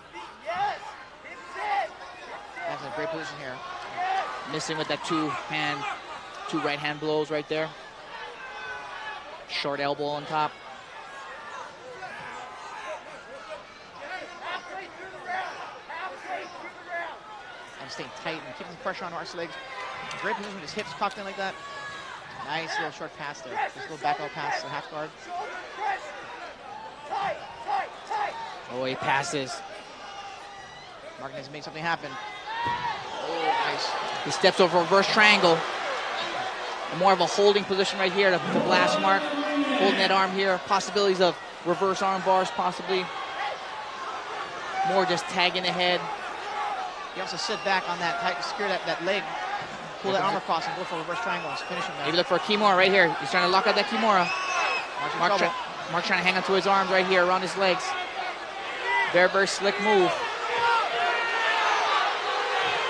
That's a great position here. Missing with that two right hand blows right there. Short elbow on top. And staying tight and keeping the pressure on Mark's legs. Great position with his hips cocked in like that. Nice little short pass there. Just a little back out pass to half guard. Oh, he passes. Mark needs to make something happen. Oh, nice. He steps over a reverse triangle. And more of a holding position right here to blast Mark. Holding that arm here. Possibilities of reverse arm bars, possibly. More just tagging the head. He also sit back on that tight, secure that leg. Pull that arm across and go for a reverse triangle and finish him there. Maybe look for a Kimura right here. He's trying to lock out that Kimura. Mark trying to hang on to his arms right here around his legs. Very, very slick move.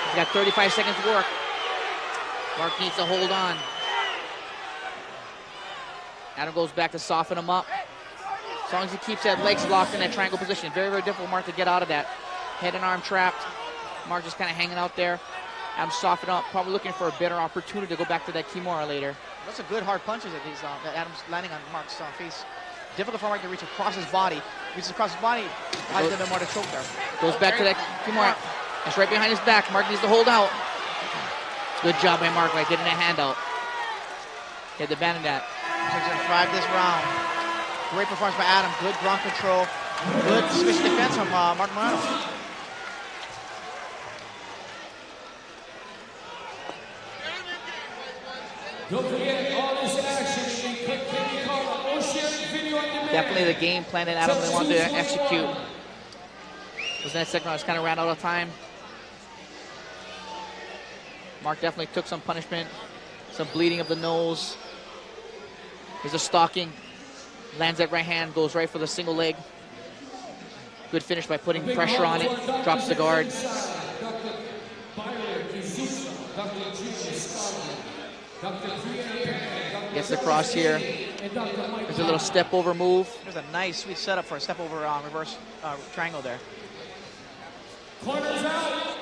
He's got 35 seconds to work. Mark needs to hold on. Adam goes back to soften him up. As long as he keeps that legs locked in that triangle position. Very, very difficult for Mark to get out of that. Head and arm trapped. Mark just kind of hanging out there. Adam's softened up, probably looking for a better opportunity to go back to that Kimura later. Those are good hard punches that that Adam's landing on Mark's face. Difficult for Mark to reach across his body. Reaches across his body, has a bit more to choke there. Goes back to that Kimura. It's right behind his back. Mark needs to hold out. Good job by Mark by getting a hand out. He had to abandon that. He's going to drive this round. Great performance by Adam. Good ground control. Good submission defense from Mark Moreno. Don't forget, all this action can be called on Oceanic Video on Demand. Definitely the game plan that Adam really wanted to execute. Because that second round just kind of ran out of time. Mark definitely took some punishment, some bleeding of the nose. There's a stalking. Lands that right hand, goes right for the single leg. Good finish by putting pressure on it. Drops the guard. Gets the cross here. There's a little step over move. There's a nice, sweet setup for a step over reverse triangle there. Corners out.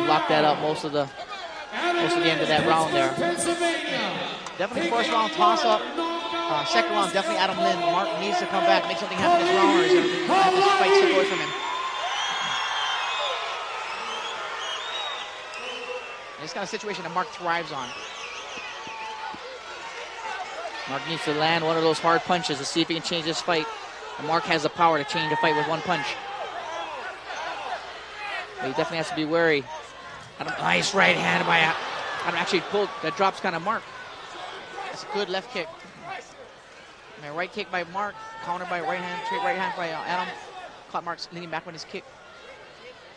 Locked that up most of the end of that round there. Definitely first round toss up. Second round, definitely Adam Lynn. Mark needs to come back, make something happen this round, or he's going to have this fight slip away from him. This kind of situation that Mark thrives on. Mark needs to land one of those hard punches to see if he can change this fight. And Mark has the power to change a fight with one punch. But he definitely has to be wary. Nice right hand by Adam. Actually pulled, that drops kind of Mark. That's a good left kick. And a right kick by Mark, countered by right hand, straight right hand by Adam. Caught Mark leaning back with his kick.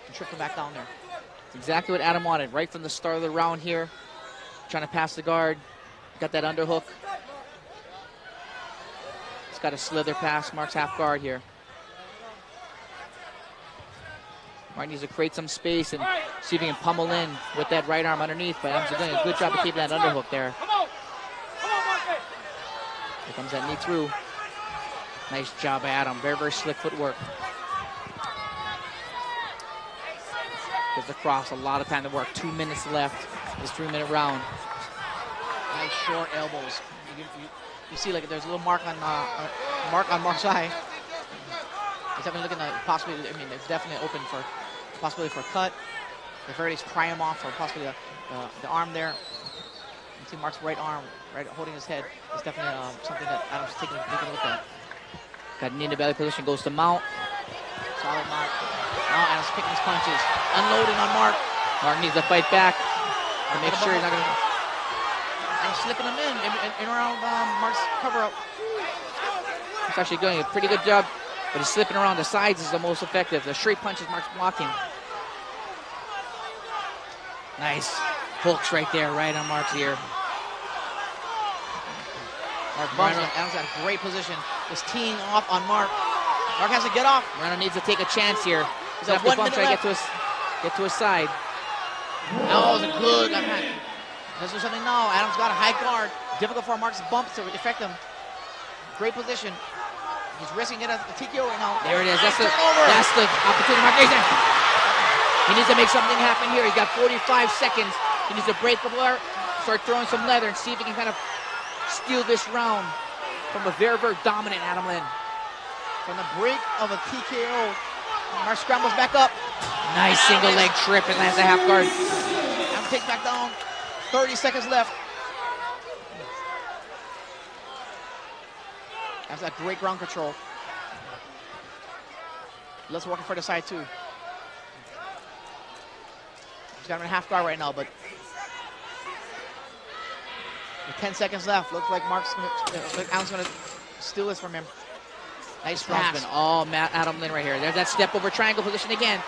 And tripped him back down there. It's exactly what Adam wanted, right from the start of the round here. Trying to pass the guard. Got that underhook. He's got a slither pass. Mark's half guard here. Mark needs to create some space and see if he can pummel in with that right arm underneath. But Adam's doing a good job of keeping that underhook there. Here comes that knee through. Nice job by Adam. Very, very slick footwork. Gets across, a lot of time to work. 2 minutes left. This 3-minute round. Nice short elbows. You see, like there's a little mark on Mark's eye. He's definitely looking at possibly. I mean, it's definitely open for possibility for a cut. If already's pry him off, or possibly the arm there. You see Mark's right arm, right holding his head. It's definitely something that Adam's taking a look at. Got knee in the belly position, goes to mount. Solid mount. Now Adam's picking his punches, unloading on Mark. Mark needs to fight back to make sure he's not going to. And slipping him in around Mark's cover up. He's actually doing a pretty good job, but he's slipping around the sides is the most effective. The straight punches Mark's blocking. Nice hooks right there, right on Mark's ear. Mark bumps him. Adam's got a great position. Just teeing off on Mark. Mark has to get off. Moreno needs to take a chance here. He's got have to 1 bump, try minute to get to his side. That was a good left hand. Let's do something now. Adam's got a high guard. Difficult for Mark's bumps to affect him. Great position. He's risking it at the TKO right now. There it is. That's the opportunity. Mark Mason. He needs to make something happen here. He's got 45 seconds. He needs to break apart, start throwing some leather, and see if he can kind of steal this round from a very, very dominant Adam Lynn. From the break of a TKO, Mark scrambles back up. Nice single leg trip and lands a half guard. Adam takes back down. 30 seconds left. Adam's got great ground control. Let's work for the side too. He's got him in half guard right now, but with 10 seconds left, looks like Adam's gonna steal this from him. Nice pass. All Adam Lynn right here. There's that step over triangle position again.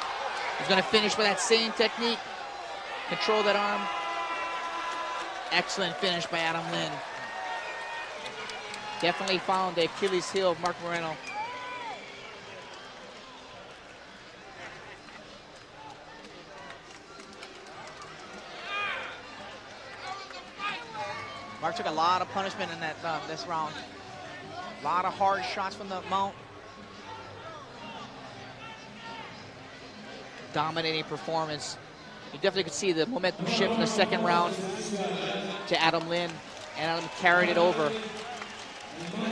He's gonna finish with that same technique. Control that arm. Excellent finish by Adam Lynn. Definitely found the Achilles heel of Mark Moreno. Mark took a lot of punishment in that this round. A lot of hard shots from the mount. Dominating performance You definitely could see the momentum shift in the second round to Adam Lin, and Adam carried it over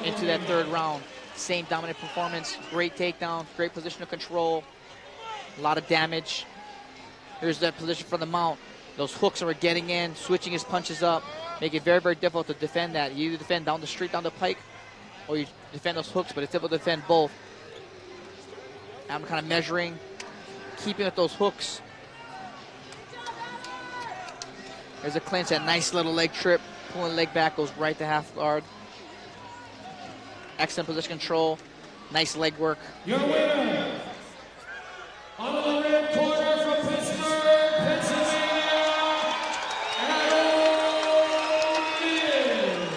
into that third round. Same dominant performance, great takedown, great position of control, a lot of damage. Here's that position from the mount. Those hooks are getting in, switching his punches up, make it very, very difficult to defend that. You either defend down the street, down the pike, or you defend those hooks, but it's difficult to defend both. I'm kind of measuring, keeping with those hooks. There's a clinch, that nice little leg trip, pulling the leg back, goes right to half guard. Excellent position control, nice leg work. Your winner, out of the red corner from Pittsburgh, Pennsylvania, Adam Lin.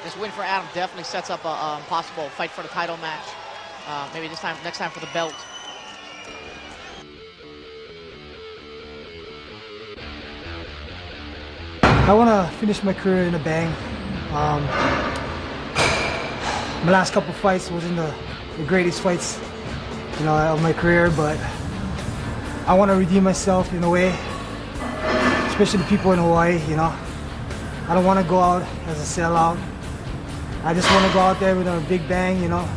This win for Adam definitely sets up a possible fight for the title match. Maybe next time for the belt. I want to finish my career in a bang. My last couple fights wasn't the greatest fights, of my career, but I want to redeem myself in a way, especially the people in Hawaii. I don't want to go out as a sellout. I just want to go out there with a big bang. I'm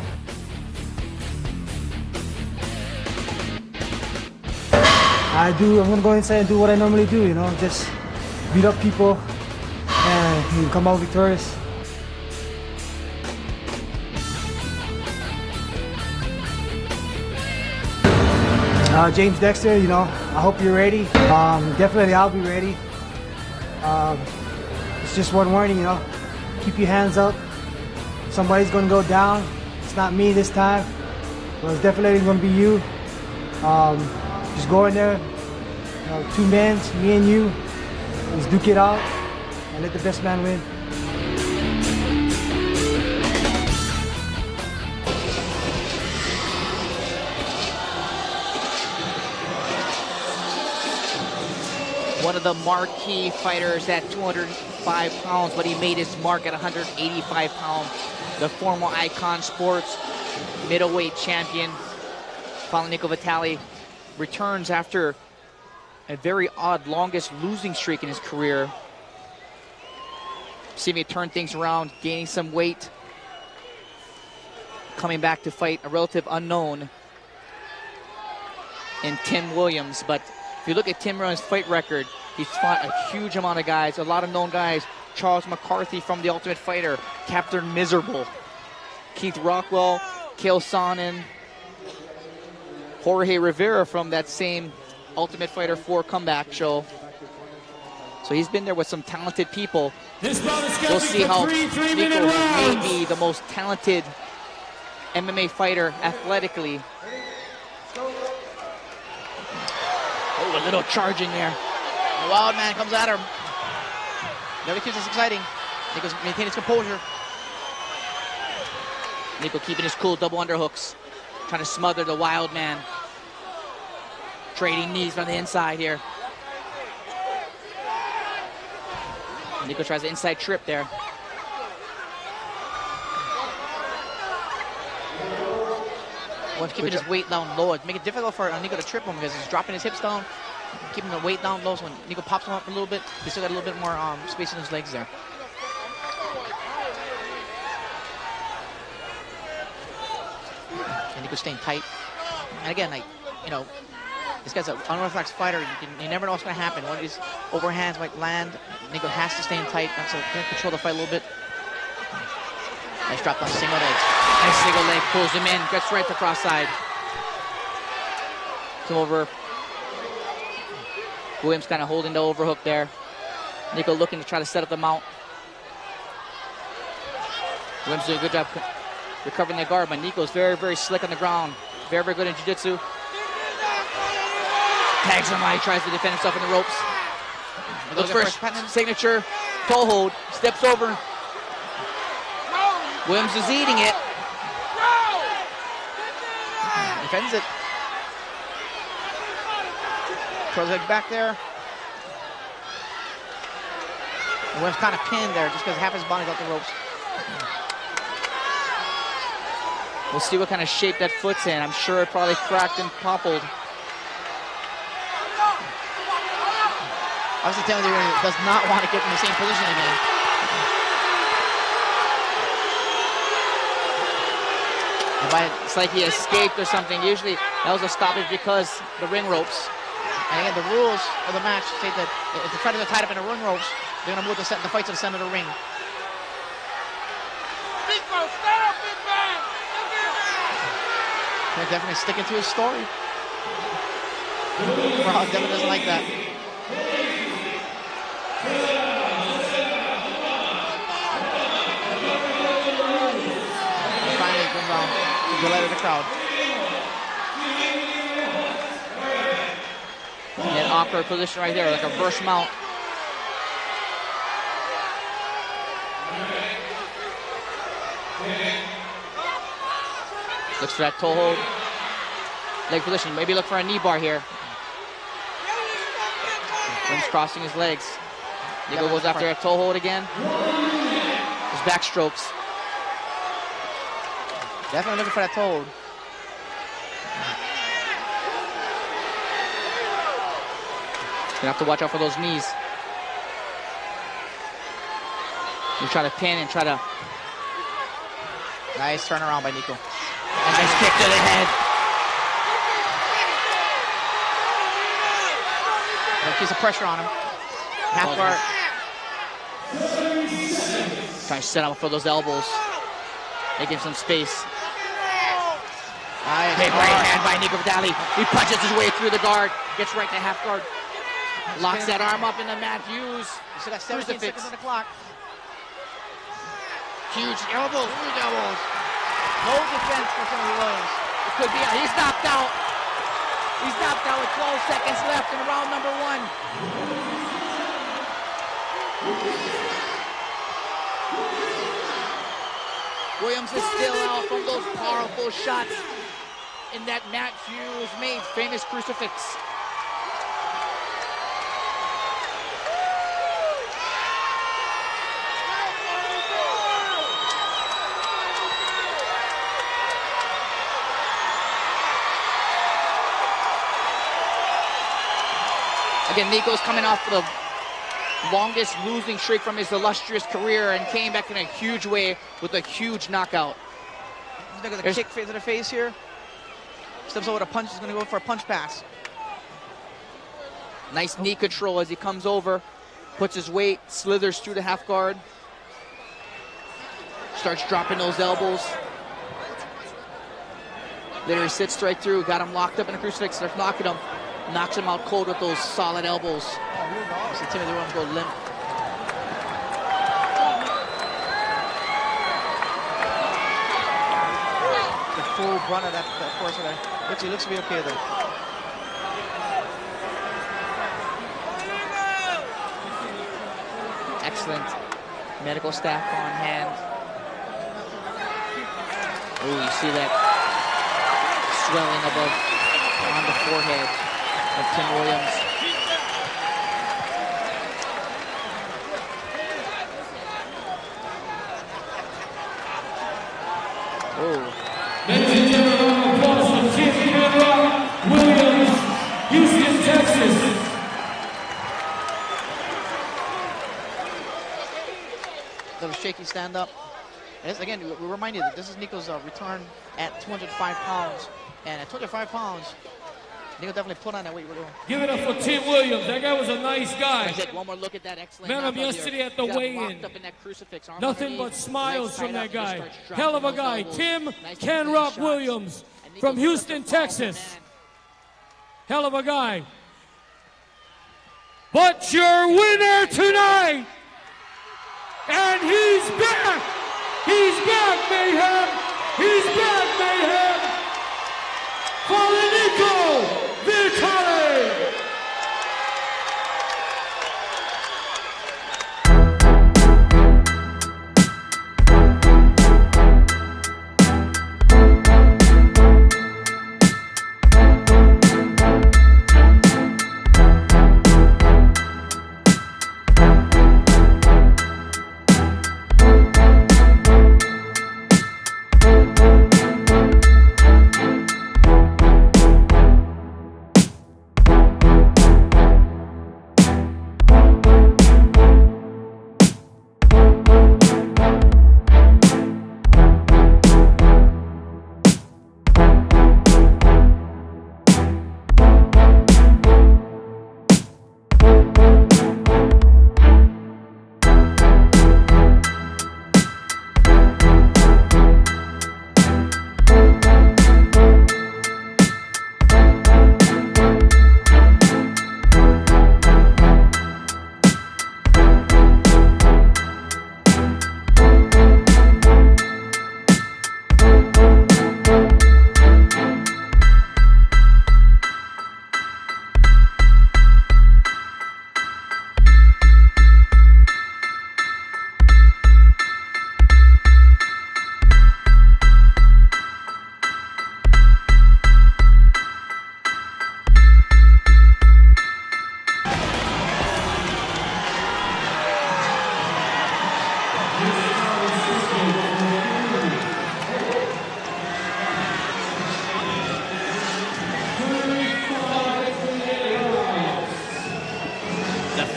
gonna go inside and do what I normally do. Just beat up people and come out victorious. James Dexter, I hope you're ready. Definitely I'll be ready. It's just one warning, keep your hands up. Somebody's gonna go down. It's not me this time, but it's definitely gonna be you. Just go in there, 2 men, me and you. Let's duke it out and let the best man win. One of the marquee fighters at 205 pounds, but he made his mark at 185 pounds. The former Icon Sports middleweight champion, Nico Vitali, returns after a very odd longest losing streak in his career. Seeing it turn things around, gaining some weight, coming back to fight a relative unknown in Tim Williams. But if you look at Tim Williams' fight record, he's fought a huge amount of guys, a lot of known guys. Charles McCarthy from The Ultimate Fighter, Captain Miserable, Keith Rockwell, Kale Sonnen, Jorge Rivera from that same Ultimate Fighter 4 comeback show. So he's been there with some talented people. We'll see how Nico, who may be the most talented MMA fighter athletically. Oh, a little charging there. The wild man comes at her. Never keeps this exciting. Nico's maintaining his composure. Nico keeping his cool, double underhooks, trying to smother the wild man. Trading knees from the inside here. Nico tries an inside trip there. Well, keeping his weight down low. It's making it difficult for Nico to trip him because he's dropping his hips down, keeping the weight down low. So when Nico pops him up a little bit, he's still got a little bit more space in his legs there. And Nico's staying tight. And again, this guy's an unorthodox fighter. You never know what's going to happen. One of these overhands might land. Nico has to stay in tight. That's going to control the fight a little bit. Nice drop on single leg. Nice single leg. Pulls him in. Gets right to cross side. Come over. Williams kind of holding the overhook there. Nico looking to try to set up the mount. Williams doing a good job recovering the guard, but Nico's very, very slick on the ground. Very, very good in jiu-jitsu. Tags him while he tries to defend himself in the ropes. Looks for his signature toe hold. Steps over. Williams is eating it. Defends it. Throws it back there. Williams kind of pinned there just because half his body's off the ropes. We'll see what kind of shape that foot's in. I'm sure it probably cracked and poppled. Obviously, Timothy does not want to get in the same position again. It's like he escaped or something. Usually that was a stoppage because the ring ropes. And again, the rules of the match say that if the fighters are tied up in the ring ropes, they're going to move the fight to the center of the ring. They're definitely sticking to his story. Crowd definitely doesn't like that. And finally, it comes down to the delight of the crowd. An awkward position right there, like a reverse mount. Looks for that toe hold. Leg position, maybe look for a knee bar here. Williams crossing his legs. Nico goes after a toe hold again. His back strokes. Definitely looking for that toe hold. Gonna have to watch out for those knees. He's trying to pin and try to... Nice turnaround by Nico. Nice kick to the head. Keeps the pressure on him. Half guard. Trying to set up for those elbows. Making some space. Nice. Big right hand by Nico Vitale. He punches his way through the guard. Gets right to half guard. Locks that arm up in the mat. Hughes. You still got 17 seconds on the clock. Huge elbows. Huge elbows. No defense for Timothy Williams. It could be. He's knocked out. He's knocked out with 12 seconds left in round number 1. Williams is still out from those powerful shots in that Matt Hughes made famous crucifix. Again, Nico's coming off the longest losing streak from his illustrious career and came back in a huge way with a huge knockout. Look at the kick to the face here. Steps over the punch. He's going to go for a punch pass. Nice knee control as he comes over, puts his weight, slithers through the half guard. Starts dropping those elbows. Later sits right through, got him locked up in a crucifix, starts knocking him. Knocks him out cold with those solid elbows. See Timothy Williams go limp. The full brunt of that force of that. Looks to be okay though. Excellent medical staff on hand. Oh, you see that swelling above on the forehead of Tim Williams. Oh. Ladies and gentlemen, applause for Tim Williams, Houston, Texas. Little shaky stand up. And this, again, we remind you that this is Nico's return at 205 pounds. And at 205 pounds, Nico definitely put on that weight we're doing. Give it up for Tim Williams. That guy was a nice guy. One more look at that excellent. Met him yesterday at the weigh-in. Nothing but smiles from that guy. Hell of a guy. Tim Ken Rock Williams from Houston, Texas. Hell of a guy. But your winner tonight, and he's back. He's back, Mayhem. He's back, Mayhem. For Nico Vitale.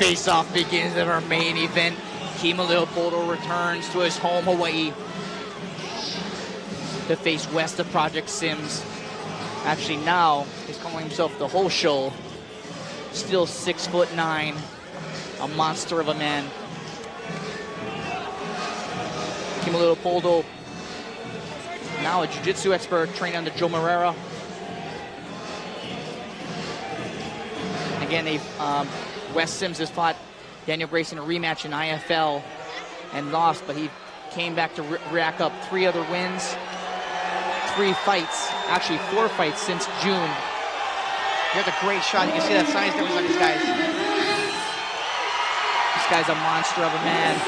face-off begins of our main event. Kimo Leopoldo returns to his home, Hawaii, to face West of Project Sims. Actually, now he's calling himself the whole show. Still 6'9", a monster of a man. Kimo Leopoldo, now a jiu-jitsu expert, trained under Joe Moreira. Again, Wes Sims has fought Daniel Grayson a rematch in IFL and lost, but he came back to rack up 3 other wins, 3 fights, actually 4 fights since June. Here's a great shot. You can see that size difference on these guys. This guy's a monster of a man.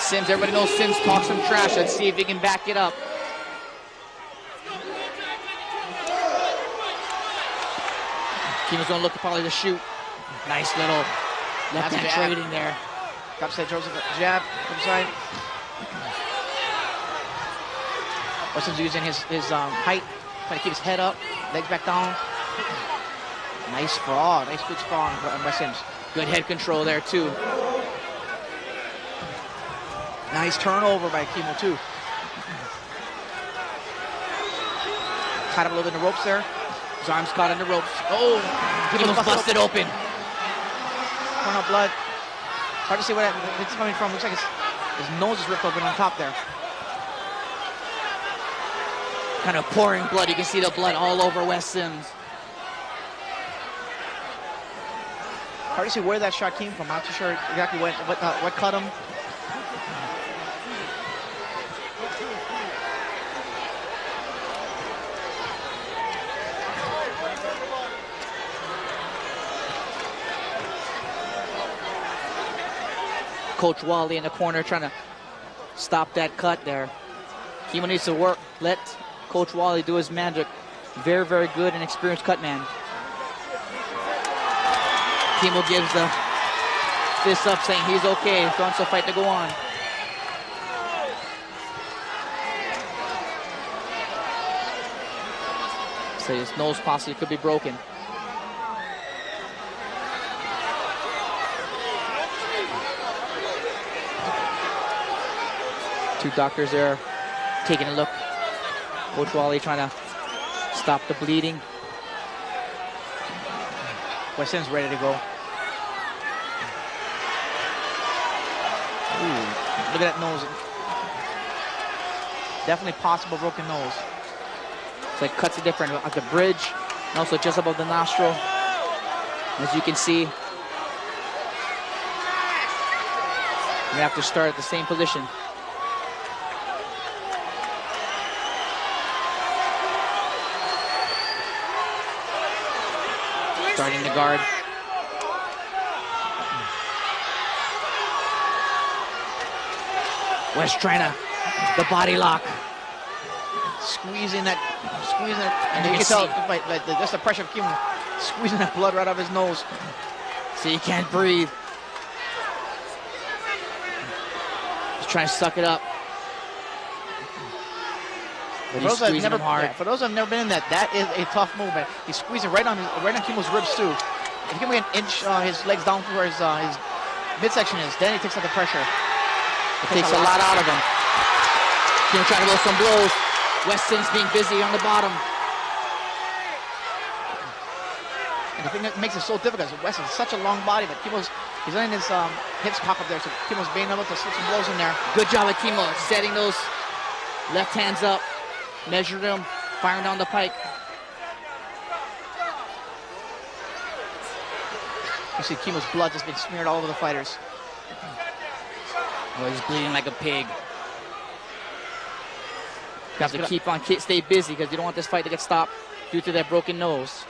Sims, everybody knows Sims talks some trash. Let's see if he can back it up. Kimo's gonna look probably to shoot. Nice little left hand trading there. Upside Joseph, jab, inside. Weston's using his height, trying to keep his head up, legs back down. Nice sprawl, nice good sprawl on Wes Sims. Good head control there too. Nice turnover by Kimo too. Tied up a little bit in the ropes there. His arms caught in the ropes. Oh, Kimo's busted open. Pouring out blood. Hard to see where it's coming from. Looks like his nose is ripped open on top there. Kind of pouring blood. You can see the blood all over Wes Sims. Hard to see where that shot came from. I'm not too sure exactly what cut him. Coach Wally in the corner trying to stop that cut there. Kimo needs to work. Let Coach Wally do his magic. Very, very good and experienced cut man. Kimo gives the fist up saying he's okay. He wants the fight to go on. So his nose possibly could be broken. Two doctors there taking a look. Coach Wally trying to stop the bleeding. Wes Sims ready to go. Ooh, look at that nose. Definitely possible broken nose. It's like cuts are different at the bridge and also just above the nostril. As you can see, you have to start at the same position. Starting the guard. West trying to, the body lock. Squeezing it. And you can tell, just the pressure of Kimo squeezing that blood right out of his nose. So you can't breathe. Just trying to suck it up. For those who have never been in that is a tough movement. He's squeezing right on Kimo's ribs too. If Kimo can inch his legs down to where his midsection is, then he takes out the pressure. It takes a lot out of him. Kimo trying to go some blows. Wes Sims being busy on the bottom. And the thing that makes it so difficult is Wes has such a long body, but he's letting his hips pop up there, so Kimo's being able to slip some blows in there. Good job at Kimo, setting those left hands up. Measured them, firing down the pike. You see Kimo's blood just been smeared all over the fighters. Oh, he's bleeding like a pig. You have to stay busy because you don't want this fight to get stopped due to that broken nose.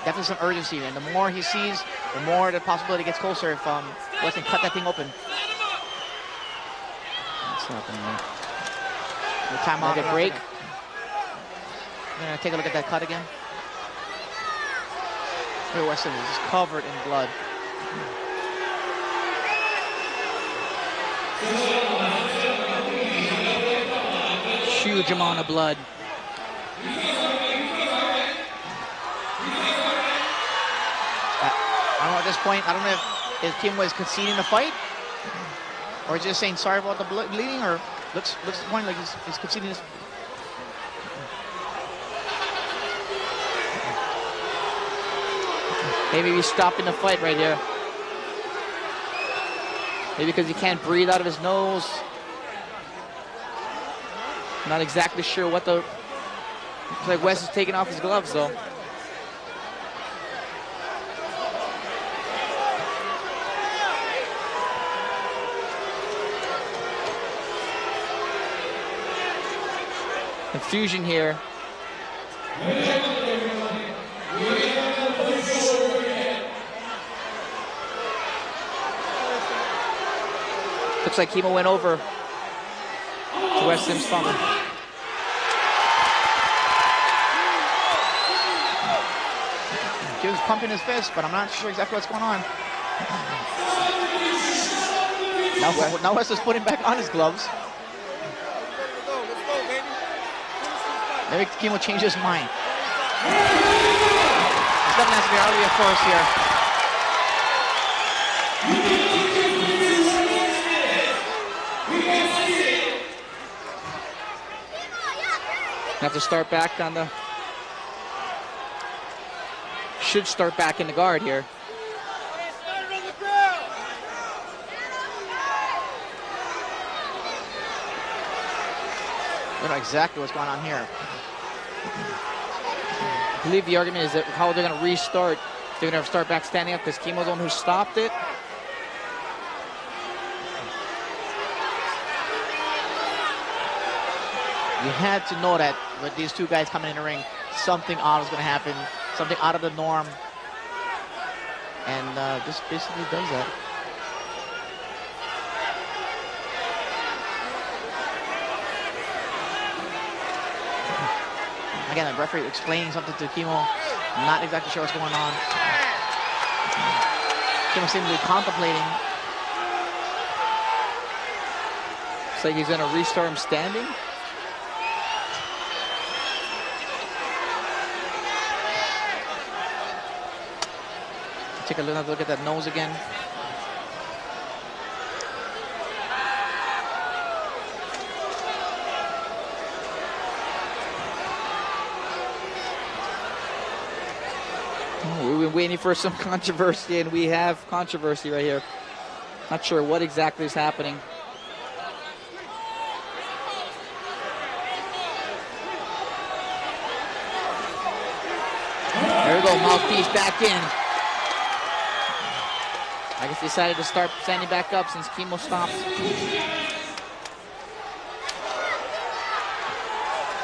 Definitely some urgency, and the more he sees, the more the possibility gets closer if Wes can cut that thing open. That's happening there. The timeout. Like a break. We're gonna take a look at that cut again. Here, Wes Sims is covered in blood. Huge amount of blood. don't know at this point. I don't know if Kimo is conceding the fight or just saying sorry about the bleeding, or looks at the point like he's conceding this. Maybe he's stopping the fight right here. Maybe because he can't breathe out of his nose. Not exactly sure what the... Looks like Wes is taking off his gloves, though. Confusion here. Looks like Kimo went over to Wes Sims' funnel. He was pumping his fist, but I'm not sure exactly what's going on. Now Wes is putting back on his gloves. Maybe Kimo changed his mind. It's definitely has to be early at first here. Have to start back on the... Should start back in the guard here. I don't know exactly what's going on here. I believe the argument is that how they're going to restart. They're going to start back standing up because Kimo's the one who stopped it. You had to know that with these two guys coming in the ring, something odd is going to happen, something out of the norm. And this basically does that. Again, the referee explaining something to Kimo. Not exactly sure what's going on. Kimo seems to be contemplating. Looks like he's going to restart him standing. Take another look at that nose again. We've been waiting for some controversy, and we have controversy right here. Not sure what exactly is happening. There we go, mouthpiece back in. I guess they decided to start standing back up since Kimo stopped.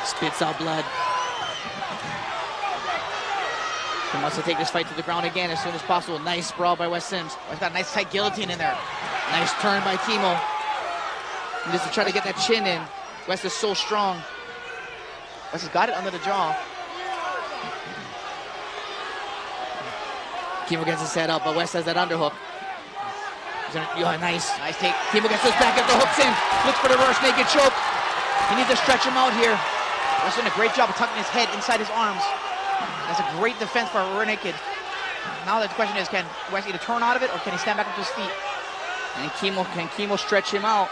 Spits out blood. He wants to take this fight to the ground again as soon as possible. Nice sprawl by Wes Sims. He's got a nice tight guillotine in there. Nice turn by Kimo. And just to try to get that chin in. Wes is so strong. Wes has got it under the jaw. Kimo gets his head up, but Wes has that underhook. Nice. Nice take. Kimo gets his back at the hooks in. Looks for the reverse naked choke. He needs to stretch him out here. Wes doing a great job of tucking his head inside his arms. That's a great defense for a rear naked. Now the question is, can Wes either turn out of it or can he stand back up to his feet? And can Kimo stretch him out?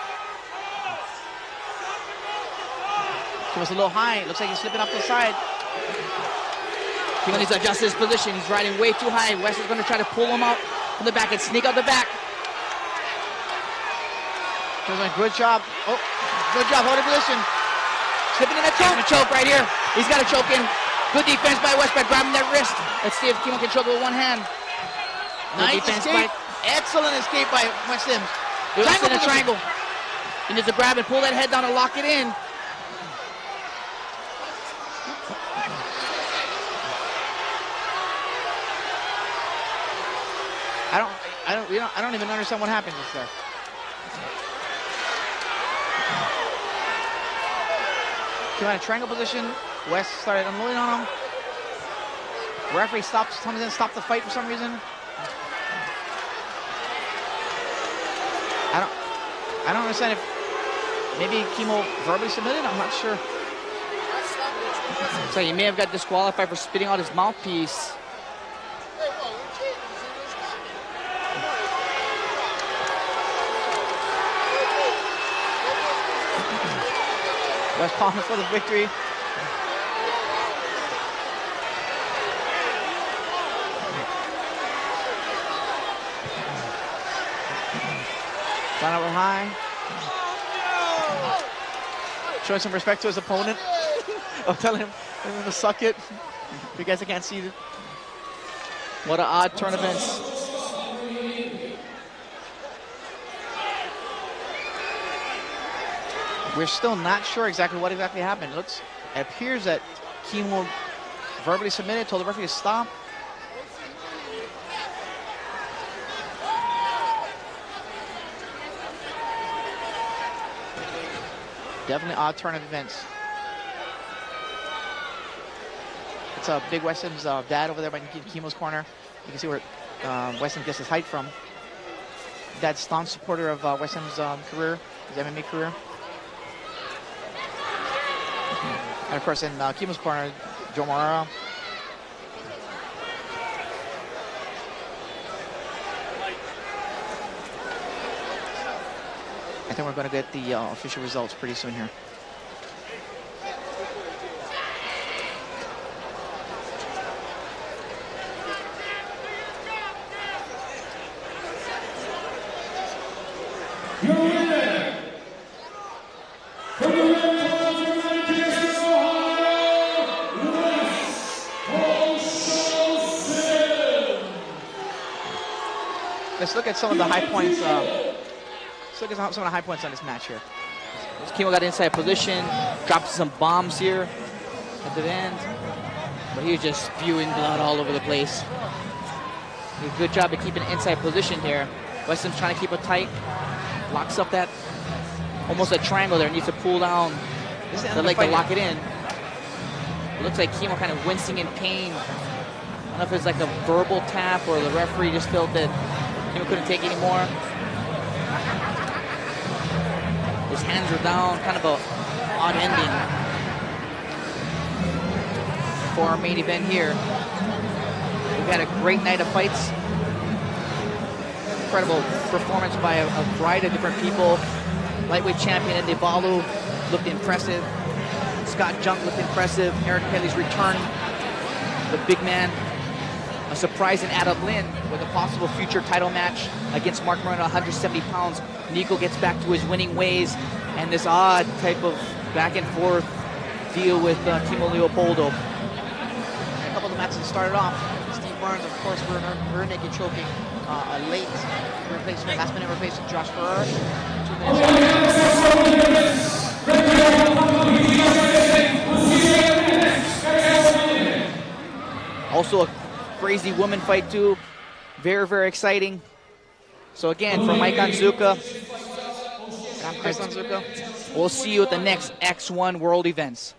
Kimo's a little high. Looks like he's slipping off to the side. Kimo needs to adjust his position. He's riding way too high. Wes is going to try to pull him out from the back and sneak out the back. Kimo's doing a good job. Oh, good job holding position. Slipping in that choke. A choke right here. He's got a choke in. Good defense by Wes by grabbing that wrist. Let's see if Kimo can choke with one hand. Nice escape. Excellent escape by Wes Sims. Wes in a triangle. He needs to grab and pull that head down and lock it in. I don't even understand what happened just there. Came out of triangle position. Wes started unloading on him. Referee comes in, stops the fight for some reason. I don't understand if maybe Kimo verbally submitted. I'm not sure. So he may have got disqualified for spitting out his mouthpiece. West Palmer for the victory. Line over high. Showing some respect to his opponent. I'm telling him to suck it. You guys can't see it. What an odd turn of events. We're still not sure exactly what exactly happened. It appears that Kimo verbally submitted, told the referee to stop. Definitely odd turn of events. It's Big Weston's dad over there by Kimo's corner. You can see where Weston gets his height from. Dad's staunch supporter of Weston's career, his MMA career. And of course, in Kimo's corner, Joe Moraro. I think we're going to get the official results pretty soon here. Your winner, from the red corner from Lancaster, Ohio, Wes Olson. Let's look at some of the high points. Let's look at some of the high points on this match here. Kimo got inside position, dropped some bombs here at the end, but he was just spewing blood all over the place. He did a good job of keeping inside position here. Weston's trying to keep it tight, locks up that almost a triangle there, needs to pull down the leg to lock it in. It looks like Kimo kind of wincing in pain. I don't know if it's like a verbal tap or the referee just felt that Kimo couldn't take anymore. His hands are down, kind of a odd ending for our main event here. We've had a great night of fights. Incredible performance by a variety of different people. Lightweight champion Nivalu looked impressive. Scott Junk looked impressive. Eric Pelly's return, the big man. A surprise in Adam Lynn with a possible future title match against Mark Moreno, 170 pounds. Nico gets back to his winning ways, and this odd type of back and forth deal with Kimo Leopoldo. A couple of the matches started off. Steve Burns, of course, rear naked choking. A late replacement, last minute replacement, Josh Ferrer. 2 minutes. Also a crazy woman fight too. Very, very exciting. So again, for Mike Onzuka, and I'm Chris Onzuka. We'll see you at the next X1 World Events.